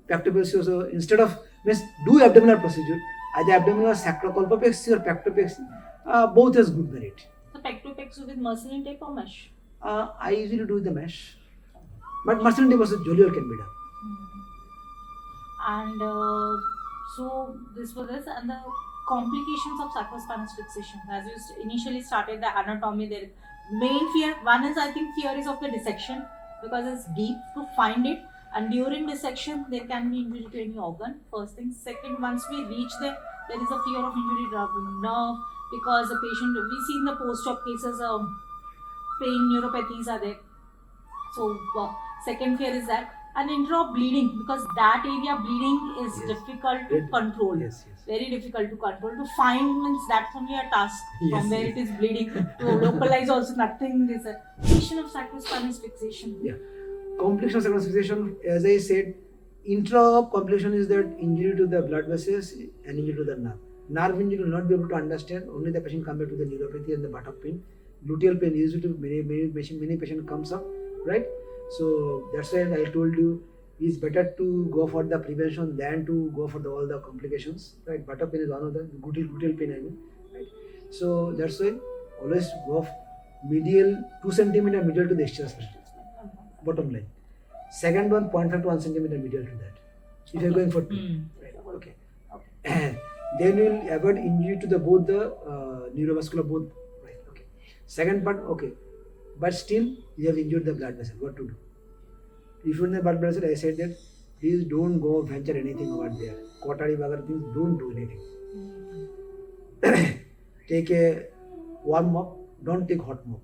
pectopexy also, instead of means do abdominal procedure, either abdominal sacrocolpopexy or pectopexy, both has good merit. So pectopexy with muslin tape or mesh? I usually do the mesh, but muslin tape also Joliol can be done. And so this was this, and the complications of sacrospinous fixation. As you initially started the anatomy, there main fear, one is I think fear is of the dissection, because it's deep to find it, and during dissection there can be injury to any organ. First thing. Second, once we reach there is a fear of injury to nerve, because the patient, we see in the post-op cases, pain neuropathies are there. So second fear is that, and intra bleeding, because that area bleeding is Yes. difficult to control. Yes, yes. Very difficult to control. To find means that's only a task. Yes, From where yes. it is bleeding to localize also nothing. This complication of sacrospinous fixation. Yeah. Complication of sacrospinous fixation, as I said, intra-op complication is that injury to the blood vessels and injury to the nerve. Nerve injury will not be able to understand. Only the patient come back to the neuropathy and the buttock pain. Gluteal pain usually many patient comes up, right? So that's why I told you it's better to go for the prevention than to go for all the complications, right? Buttock pain is one of the gluteal pain, I mean, right? So that's why always go medial 2 centimeter medial to the ischial specialist. Bottom line. Second one, 0.5 to 1 centimeter medial to that. If you're going for 2, right? Okay. Then you will avoid injury to the both the neurovascular both, right? Okay. Second part, okay, but still you have injured the blood vessel. What to do? If you're in the blood vessel, I said that please don't go venture anything over there. Cautery, other things, don't do anything. Take a warm mop, don't take hot mop,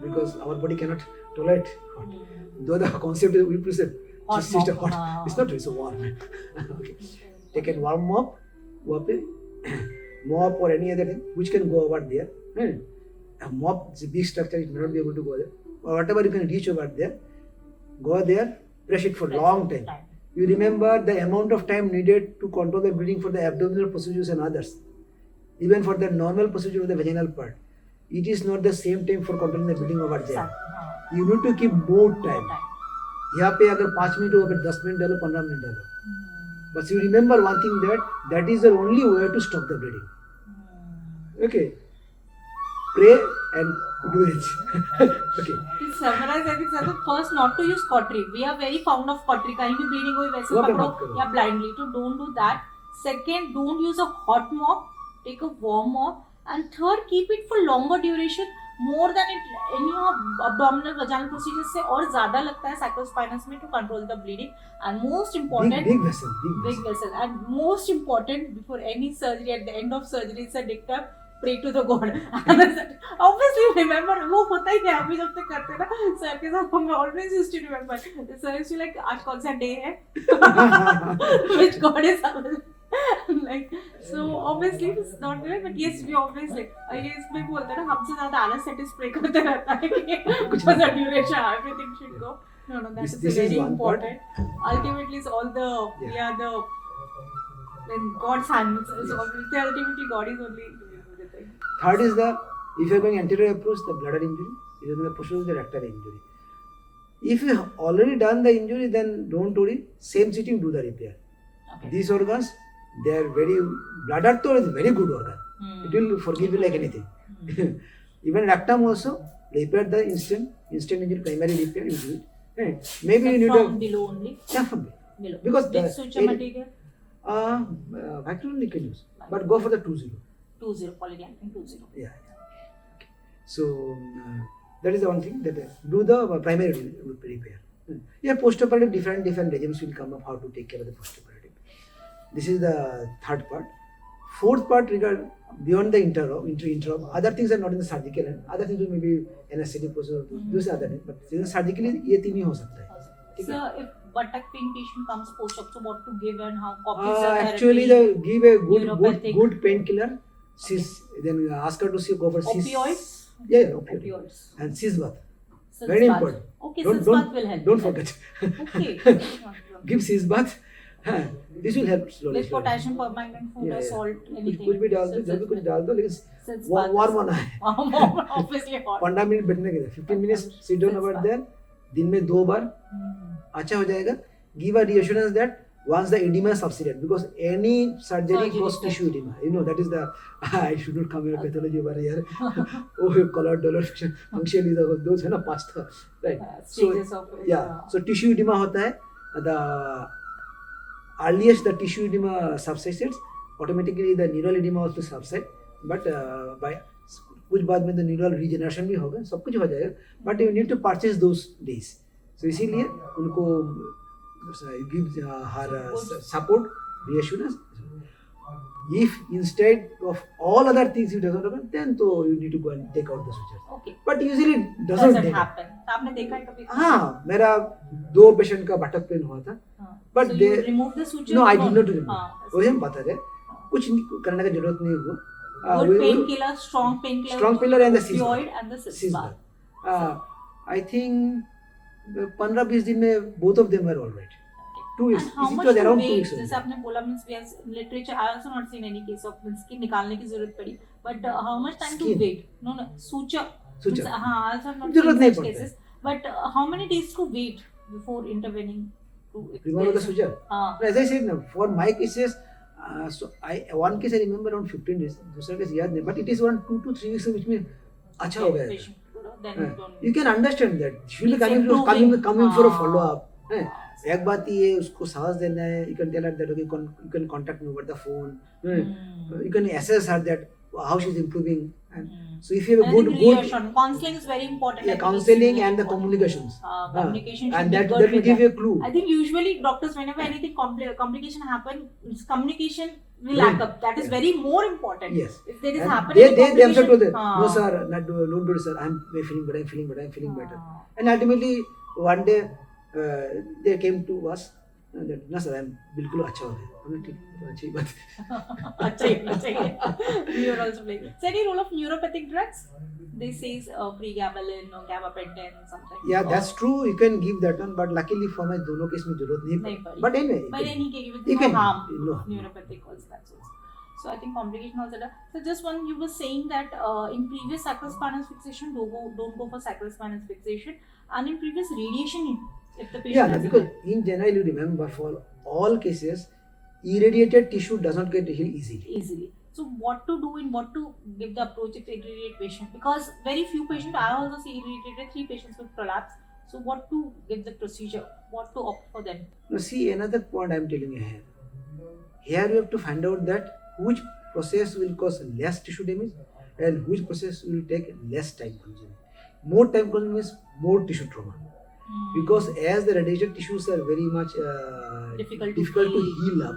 because our body cannot tolerate hot. Though the concept is we present Hot it's just a mop, hot, it's not, it's a warm. Okay, take a warm mop, mop or any other thing which can go over there. A mop is a big structure, it may not be able to go there, or whatever you can reach over there, go there, press it for long time. You remember the amount of time needed to control the bleeding for the abdominal procedures and others, even for the normal procedure of the vaginal part. It is not the same time for controlling the bleeding over there. You need to keep more time. यहाँ पे अगर 5 minute हो फिर 10 minute डालो, 15 minute डालो. But you remember one thing, that is the only way to stop the bleeding. Okay. Pray and do it. Okay. To summarize, I think sir, first not to use cautery. We are very fond of cautery. कहीं भी bleeding होई वैसे पकड़ो या blindly. So don't do that. Second, don't use a hot mop. Take a warm mop. And third, keep it for longer duration. More than any abdominal vaginal procedures से और ज़्यादा लगता है sacrospinous में to control the bleeding. And most important, big vessel. And most important, before any surgery, at the end of surgery, it's a dictum, pray to the God. Obviously, remember, वो होता ही है, अभी जब तक करते ना सर के साथ हम always used to remember. Sir used to like, आज कौन सा day है? Which God is available? Like, so obviously it's not good, but yes, we always like, ये इसमें बोलते हैं ना, हमसे ज़्यादा आलस सेट स्प्रे करते रहता है कि कुछ ना duration, everything should go. No, that is very important. Ultimately, it's all the we are the in God's hands. So obviously, ultimately, God is only doing everything. Third is if you are going anterior approach, the bladder injury. If you are going the posterior, the rectal injury. If you have already done the injury, then don't worry. Same sitting, do the repair. Okay. These organs, they are bladder is a very good organ. It will forgive you like anything. Even rectum also, repair the instant injury, primary repair, you do it. Maybe you need from below only? Yeah, from below. Because which suture material? Vacuum you can use, but go for the 2-0. 2-0, polydiamond 2-0. Yeah. Okay. So that is the one thing, that do the primary repair. Yeah, postoperative different regimes will come up how to take care of the postoperative. This is the third part. Fourth part regard beyond the inter-op. Other things are not in the surgical end. Other things will maybe anesthetic procedure. Those are other things. But surgically, ये तीन ही हो सकता है. Sir, if buttock pain patient comes post-op, so what to give and how? Therapy, actually, give a good painkiller. Then ask her to go for opioids. Yeah, opioids. And cis bath. Very important. Okay, cis bath will help. Don't forget. Okay. Give cis bath. This will help slowly. With potassium permanganate food or salt, anything. कुछ भी डाल दो, जब भी कुछ डाल दो, लेकिन warm होना है. Obviously hot. 15 मिनट बैठने के लिए, 15 minutes sit down over there. दिन में 2 बार अच्छा हो जाएगा. Give a reassurance that once the edema subsided, because any surgery causes tissue edema. You know, that is the I should not come here pathology over here. Oh, colored dollar functionally those है ना pasta, right? So tissue edema होता है. The earliest the tissue edema subsides, automatically the neural edema also subside. But by कुछ बाद में the neural regeneration भी होगा, सब कुछ हो जाएगा. But you need to purchase those days. So इसीलिए उनको give her support, reassurance. If instead of all other things it doesn't happen, then so you need to go and take out the suture. Okay. But usually it doesn't happen. आपने देखा है कभी? हाँ, मेरा 2 patient का buttock pain हुआ था. But so they you remove the suture? No, I did not remove. वही हम बता रहे. कुछ करने की जरूरत नहीं हुआ. Good painkiller, strong painkiller. Strong painkiller and the opioid and the cis bath. I think 15-20 दिन में both of them were all right. 2 weeks. And how it much was to around wait? 2 weeks. जैसे आपने बोला means we have literature. I also not seen any case of means की निकालने की जरूरत पड़ी. But how much time to wait? No, suture. हाँ, also not seen such cases. But how many days to wait before intervening? Remember the suture? As I said, for my cases, one case I remember around 15 days. दूसरा case याद नहीं. But it is around 2 to 3 weeks which में अच्छा हो गया. You can understand that. She will be coming for a follow up. एक बात ये उसको साहस देना है. You can tell her that okay, you can contact me over the phone. You can assess her that how she's improving. And Hmm. so if you have a And I good think reassurance. Counseling is very important. yeah, I think it's counseling very and the important. communications, Communication should and be that good will with give that. you a clue. I think usually doctors, whenever anything complication happen, communication will Very- lack up. That is yeah. very more important. Yes. If there is And happening they themselves told that, no Ah. sir, don't do it sir, I'm feeling better, I'm feeling better. Ah. And ultimately one day they came to us that no sir, I'm बिल्कुल अच्छा हो गया. हमने ठीक तो अच्छी बात है. अच्छा ही. You're also playing. So any role of neuropathic drugs? They says pregabalin or gabapentin something. Yeah, that's true. You can give that one, but luckily for my दोनों केस में जरूरत नहीं नहीं पड़ी. पड़ी. But anyway, But any case, you with no can- harm. no harm. Neuropathic also that's also. So I think complication also that. So just one you were saying that in previous sacrospinous fixation don't go for sacrospinous fixation, and in previous radiation if the patient Yeah, has because in general you remember for all cases, irradiated tissue does not get healed easily. So what to do and what to give the approach if irradiated patient, because very few patients, I also see irradiated 3 patients with prolapse. So what to give the procedure, what to opt for them? Now see another point I am telling you here. Here you have to find out that which process will cause less tissue damage and which process will take less time consuming. More time consuming means more tissue trauma. Because as the radiated tissues are very much difficult to heal up.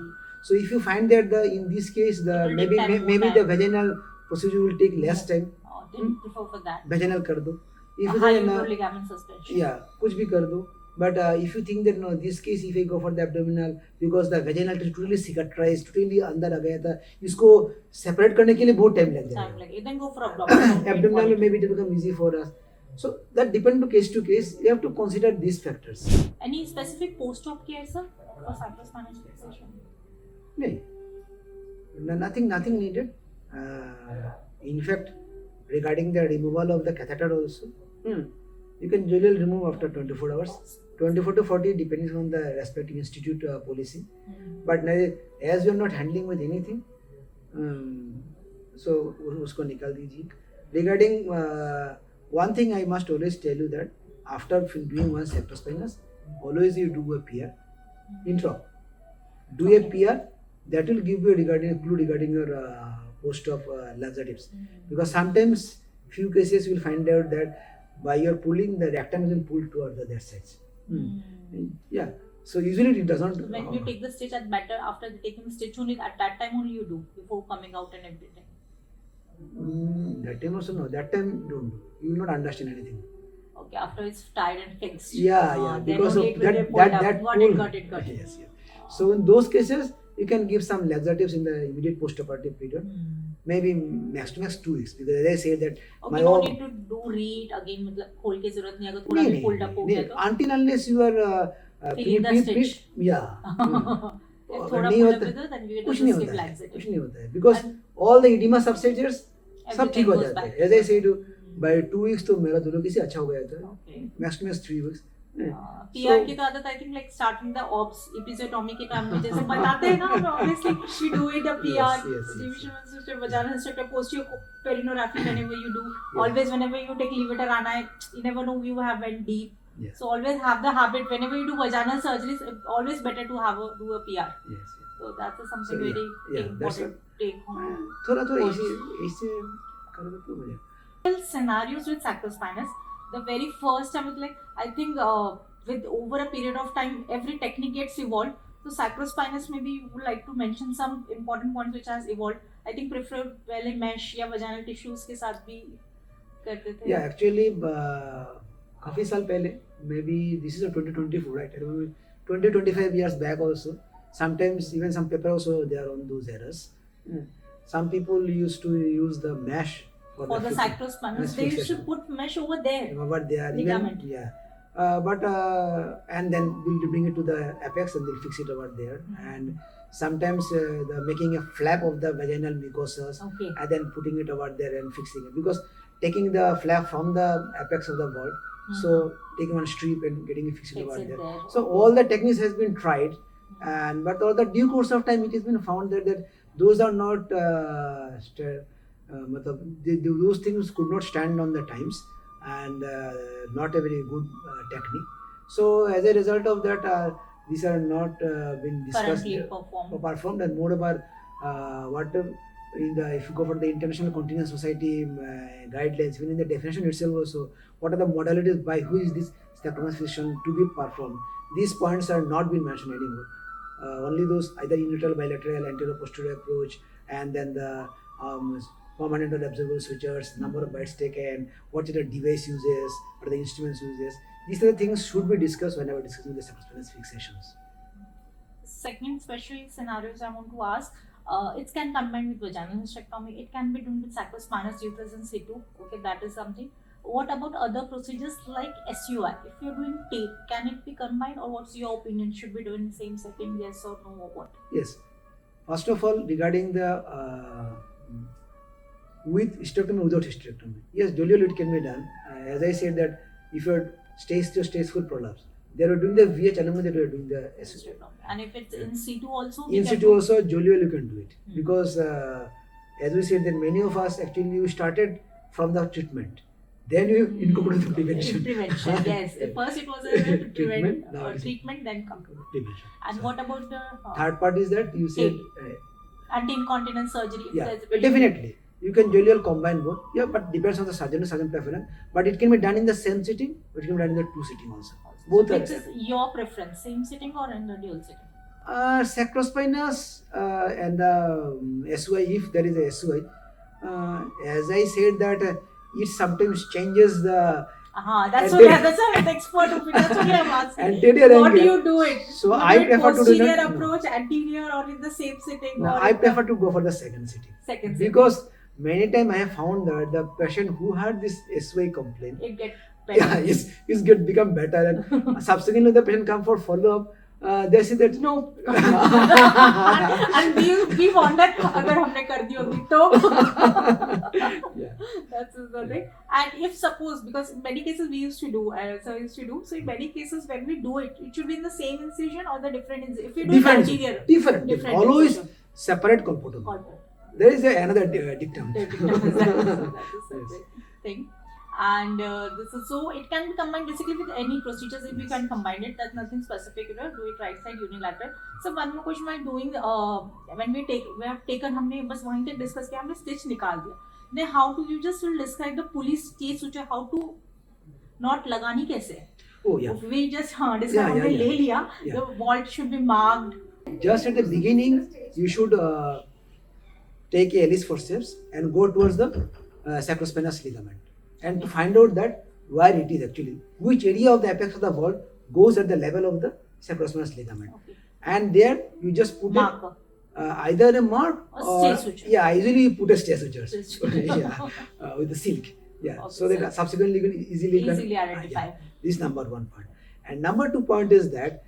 So if you find that in this case It will maybe take time, maybe more the time. vaginal procedure will take less time. Then prefer for that. Vaginal कर दो. If A you high say ना, ligament suspension. yeah, कुछ भी कर दो. But if you think that no, this case if I go for the abdominal because the vaginal tissue totally cicatrized, totally अंदर आ गया था, इसको separate करने के लिए बहुत time लग Time जाएगा. like it. Then go for abdominal. Abdominal maybe it will become easy for us. So that depends to case. You have to consider these factors. Any specific post-op care, sir, for sacrospinous fixation? No, nothing needed. In fact, regarding the removal of the catheter also, you can generally remove after 24 hours. 24 to 40 depending on the respective institute policy. But as you are not handling with anything, so उसको निकाल दीजिए. Regarding one thing I must always tell you that after doing one sacrospinous, always you do a PR, intro. Do a PR that will give you a clue regarding your post-op laxatives. Because sometimes few cases you will find out that by your pulling the rectum is pulled towards the other sides. Yeah. So usually it doesn't. So when you take the stitch at better after taking the stitch only at that time only you do before coming out and everything. That time also no. That time don't do. You will not understand anything. Okay, after it's tied and fixed. Yeah. Then Because only of it will that be pulled up. pull. Got it. Yes. So in those cases, you can give some laxatives in the immediate post-operative period. Maybe max to max 2 weeks. Because as I say that Okay, no need to do read again. मतलब खोल के जरूरत नहीं अगर थोड़ा भी pulled up हो गया तो. Until unless you are Feeling the stitch. Yeah. If थोड़ा नहीं pull होता up with it, then we will कुछ just नहीं skip होता है laxative. कुछ नहीं होता है because all the edema substitutes सब Everything ठीक हो goes जाते back हैं. to As I normal. said, by 2 weeks तो मेरा दोनों किसी अच्छा हो गया था. Okay. Max to max 3 weeks. PR की तो आदत I think like starting the obs episiotomy के टाइम में जैसे बताते हैं ना हम obviously we do it a PR Yes. division system vaginal system posterior whenever you do always whenever you take levator आना है you never know you have went deep. Yes. So always have the habit whenever you do vaginal surgeries, always better to do a PR. Yes. So that's something So, very yeah, that's important take home. थोड़ा ऐसे करोगे तो हो जाएगा. Scenarios with sacrospinous, the very first time is like I think with over a period of time every technique gets evolved. So sacrospinous maybe you would like to mention some important points which has evolved. I think preferably mesh या vaginal tissues के साथ भी करते थे. Yeah, actually काफी साल पहले maybe this is a 2024 right? I remember 20-25 years back also. Sometimes even some paper also they are on those errors. Some people used to use the mesh for the sacrospinous. They used to put mesh over there. Over there, ligament. Even, yeah. But and then we'll bring it to the apex and they'll fix it over there. And sometimes the making a flap of the vaginal mucosas and then putting it over there and fixing it, because taking the flap from the apex of the vault, so taking one strip and getting it fixed over there. So all the techniques has been tried, and but over the due course of time it has been found that those are not those things could not stand on the times and not a very good technique. So as a result of that, these are not been discussed Currently performed. and moreover if you go for the International Continence Society guidelines, even in the definition itself also, what are the modalities by who is this sacrospinous fixation to be performed? These points are not being mentioned anymore. Only those either unilateral, bilateral, anterior-posterior approach, and then the permanent or observable sutures, number of bites taken, what are the device uses, or the instruments uses. These are the things should be discussed whenever discussing the sacrospinous fixations. Second special scenarios I want to ask, it can combine with vaginal hysterectomy, it can be done with sacrospinous uterus in situ, okay, that is something. What about other procedures like SUI? If you're doing tape, can it be combined, or what's your opinion? Should we do in the same setting, yes or no, or what? Yes. First of all, regarding the with hysterectomy or without hysterectomy, yes, dual it can be done. As I said that if you're stage to stage full prolapse, they are doing the VH along with they are doing the SUI. And if it's in situ also? In situ also, Joliol you can do it. Because as we said that many of us actually you started from the treatment. Then you incorporate the prevention. Prevention, yes. First it was a treatment, then come to prevention. And So, what about the third part is that you said anti-incontinence surgery? If yeah, there's a patient- definitely. You can Joliol combine both. Yeah, but depends on the surgeon preference. But it can be done in the same sitting, but it can be done in the two sitting also. Both are Which is your preference, same sitting or in the dual sitting? sacrospinous and the SUI, if there is a SUI, as I said that it sometimes changes the That's what I'm the expert of it. That's what I'm asking. anterior What do angle. you do it? So You I do it prefer to do posterior that. approach, anterior, or in the same sitting? No, or I in the prefer to go for the second sitting. second sitting. Because many times I have found that the patient who had this SUI complaint, It gets better. yeah, is get become better, and subsequently the patient come for follow up. They say that No. And we want that अगर हमने कर दी होगी तो yeah. that's the thing. And if suppose, because in many cases we used to do, so in many cases when we do it, it should be in the same incision or the different incision. If you do different, anterior, different. Always incision. separate colpotomy. Colpotomy. There is another dictum. That is the thing. And this is, so it can be combined basically with any procedures. If we can combine it, that's nothing specific, do it right side unilateral. So one more question I'm doing, when we have taken, हमने बस वहीं तक discuss किया, हमने stitch निकाल दिया. Then how do you just will describe the police stage suture, how to not लगानी कैसे? Oh yeah. If we just describe, हमने ले लिया, the vault should be marked. Just at the beginning, you should take a Ellis forceps and go towards the sacrospinous ligament, and to find out that where it is actually, which area of the apex of the vault goes at the level of the sacrospinous ligament. Okay. And there you just put Marker. Either a mark or stay suture. Yeah, I usually put a stay suture Yeah. with the silk. Yeah, Okay, so that subsequently you can easily identify. This number one point. And number 2 point is that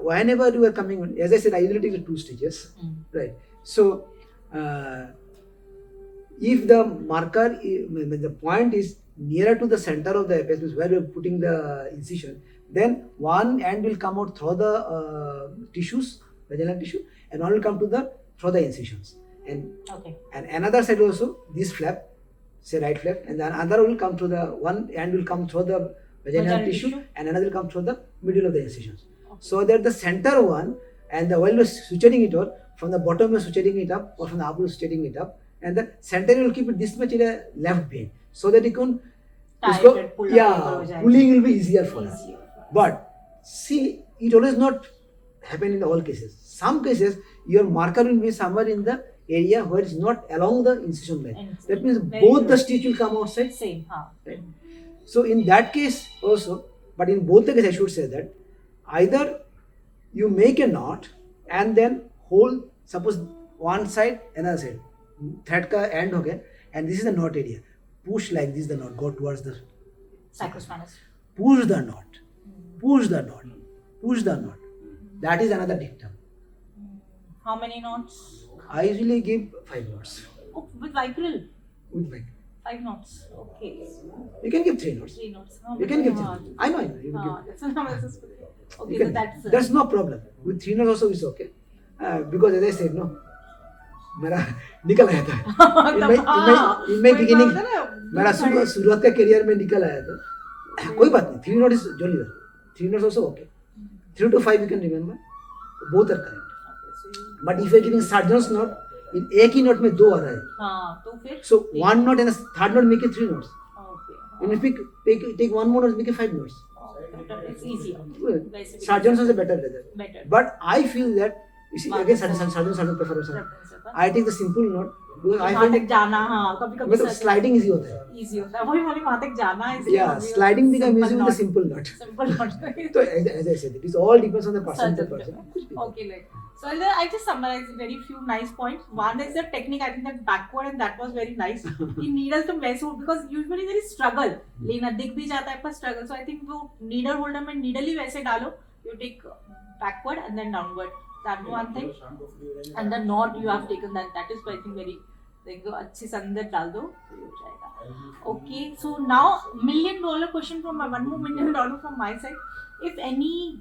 whenever you are coming, as I said, I usually take the 2 stages, right? So if the marker, the point is nearer to the center of the apex, where you are putting the incision, then one end will come out through the tissues, vaginal tissue, and one will come to the through the incisions. And another side also, this flap, say right flap, and then another will come through the one end will come through the vaginal tissue, and another will come through the middle of the incisions. So that the center one, and the while you're suturing it out, from the bottom you're suturing it up, or from the upper you're suturing it up, and the center will keep it this much in a left bend, so that you can pulling will be easier for us. But see, it always not happen in all cases. Some cases your marker will be somewhere in the area where it's not along the incision line. That means both the stitch will come outside. Same. Right? So in that case also, but in both the cases I should say that either you make a knot and then hold, suppose one side, another side, thread ka end ho gaya, and this is the knot area. Push like this the knot, go towards the Sacrospinous. Push the knot. Push the knot. Push the knot. That is another dictum. How many knots? I usually give 5 knots. Oh, with vicryl? With like 5 knots. Okay. you can give 3 knots. 3 knots. You can give 3 knots. I know. You can That's analysis. give. Okay, You so can, that's that's no problem. With 3 knots also is okay. Because as I said, no, मेरा निकल आया था in my beginning, मेरा शुरुआत का career में निकल आया था. कोई बात नहीं, 3 knots is jolly well. 3 knots also okay. 3 to 5 you can remember. Both are correct. But if you are giving surgeon's knot, इन एक ही नोट में दो आ रहा है. हाँ तो फिर So one note and a third note make it 3 notes. okay. And if we take one more note, make it 5 notes. It's easier. Well, Basically, surgeons are better with that. better. But I feel that you see, again surgeons prefer. I take the simple note because I वहाँ find तक जाना हाँ कभी कभी मतलब sliding easy होता है. easy होता है वही वाली वहाँ तक जाना है Yeah, sliding become easy with the simple note. simple not So as I said, it is all depends on the person to person. okay like so I just summarized very few nice points. One is the technique. I think that backward and that was very nice. कि needle to mess हो because usually there is struggle. लेना दिख भी जाता है पर struggle. So I think वो needle holder में needle ही वैसे डालो. You take backward and then downward. That one thing. And the knot you have taken that is I think very देखो अच्छे से अंदर डाल दो तो हो जाएगा. Okay, so now $1 million question from my $1 million from my side. If any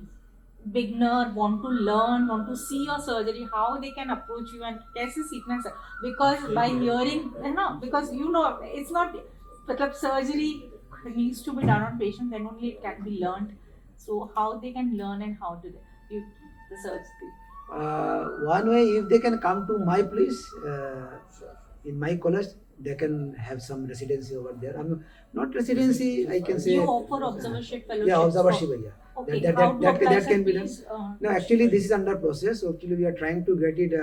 beginner want to learn, want to see your surgery, how they can approach you and कैसे सीखना है because by hearing है ना because you know it's not मतलब surgery needs to be done on patient then only it can be learned. So how they can learn and how to do the surgery. One way, if they can come to my place in my college, they can have some residency over there. I'm not residency, I can say. You offer observership fellowship. Yeah, observership. Yeah. Okay. That can be done. No, actually, this is under process. So actually, we are trying to get it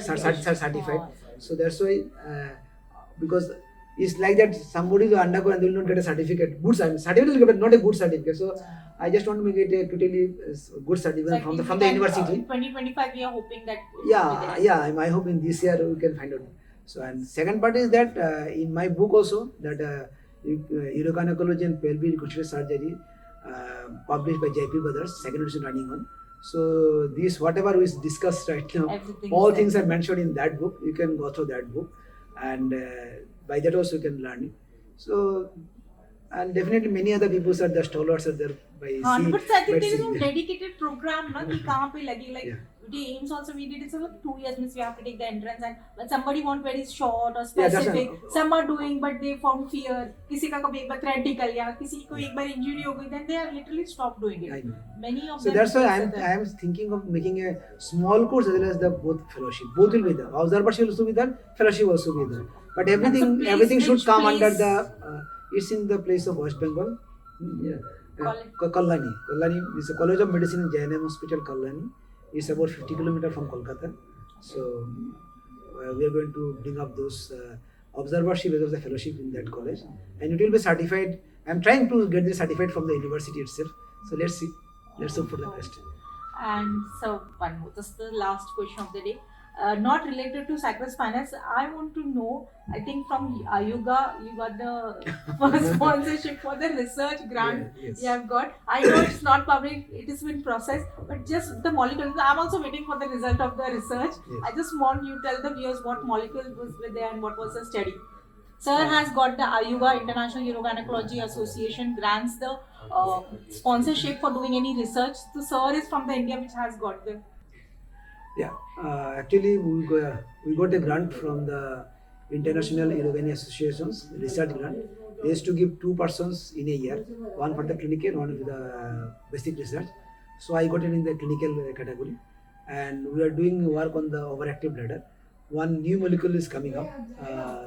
certified. So that's why, because it's like that somebody will undergo and they will not get a certificate. Good certificate will get, but not a good certificate. So I just want to make it a totally good certificate from the university. 2025, we are hoping that. Yeah. I hope in this year we can find out. So and second part is that in my book also that Urogynecology and Pelvic Reconstructive Surgery published by JP Brothers, second edition running on. So this whatever we discussed right now, everything all things are mentioned in that book. You can go through that book, and by that also you can learn it. So and definitely many other people are the stalwarts are there by but I think there is no dedicated program na कि कहाँ पे लगी like Yeah. the aims also we did it so like 2 years means we have to take the entrance and when somebody want very short or Yeah, that's specific right. some are doing but they found fear किसी का कभी एक बार thread निकल गया किसी को एक बार injury हो गई then they are literally stopped doing I it. know. Many of So them that's why said that. I am thinking of making a small course as well as the both fellowship. Both will be there. Observership will also be there. Fellowship also be there. But everything should come under the. It's in the place of West Bengal. Kallani. Kallani is a College of Medicine in JNM Hospital. Kallani. It's about 50 kilometers from Kolkata. So we are going to bring up those observership as well as the fellowship in that college, and it will be certified. I'm trying to get this certified from the university itself. So let's see. Let's hope for the best. And so one more, this is the last question of the day. Not related to sacrospinous, I want to know, I think from Ayuga, you got the first sponsorship for the research grant Yes. you have got. I know it's not public, it is in process, but just the molecule. I'm also waiting for the result of the research. Yes. I just want you to tell the viewers what molecule was there and what was the study. Sir has got the Ayuga International Urogynecology Association grants the sponsorship for doing any research. So sir is from the India which has got the. Yeah, actually we got a grant from the International Urogynecology Association's research grant. They used to give 2 persons in a year, one for the clinical, one for the basic research. So I got it in the clinical category, and we are doing work on the overactive bladder. One new molecule is coming up,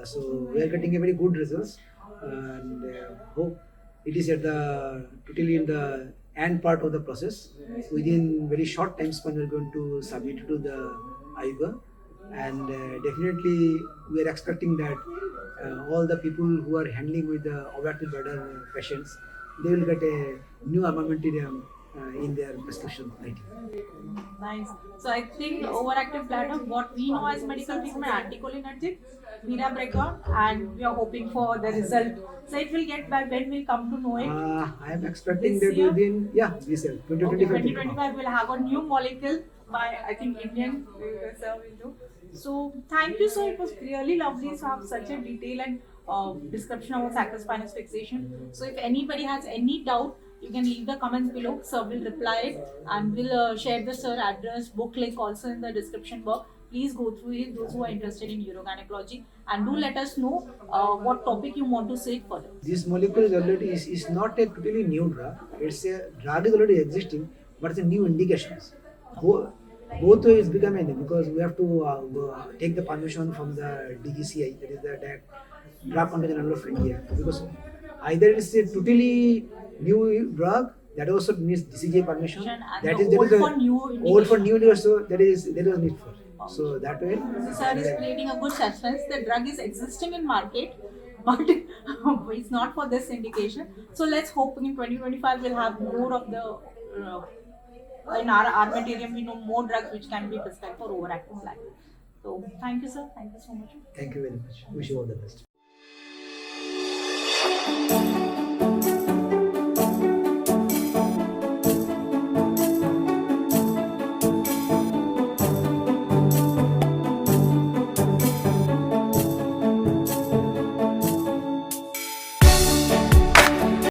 so we are getting a very good results, and hope it is at the totally in the end part of the process. Within very short time span, we are going to submit it to the Ayuga, and definitely we are expecting that all the people who are handling with the overactive bladder patients, they will get a new armamentarium in their prescription writing. Nice. So I think overactive bladder, what we know as medical treatment, anticholinergic, mirabricon, and we are hoping for the result. So it will get back when we'll come to know it. I am expecting This that year? within this year, 2025. 2025 we'll have a new molecule by I think Indian sir will do. So thank you sir, it was really lovely to have such a detail and description about sacrospinous fixation. So if anybody has any doubt, you can leave the comments below. Sir will reply it and we'll share the sir address, book link also in the description box. Please go through it, those who are interested in urogynecology, and do let us know what topic you want to say further. This molecule is already is not a totally new drug. It's a drug is already existing, but it's a new indications. both ways becoming because we have to take the permission from the DGCI, that is the Drug Control General of India, because either it's a totally new drug that also needs DCGI permission. And That the is old for new old for indication. new also that was need for. So that way. So sir is creating a good suspense. The drug is existing in market, but it's not for this indication. So let's hope in 2025 we'll have more of the in our armamentarium we know more drugs which can be prescribed for overactive bladder. So thank you sir. Thank you so much. Thank you very much. Wish you all the best.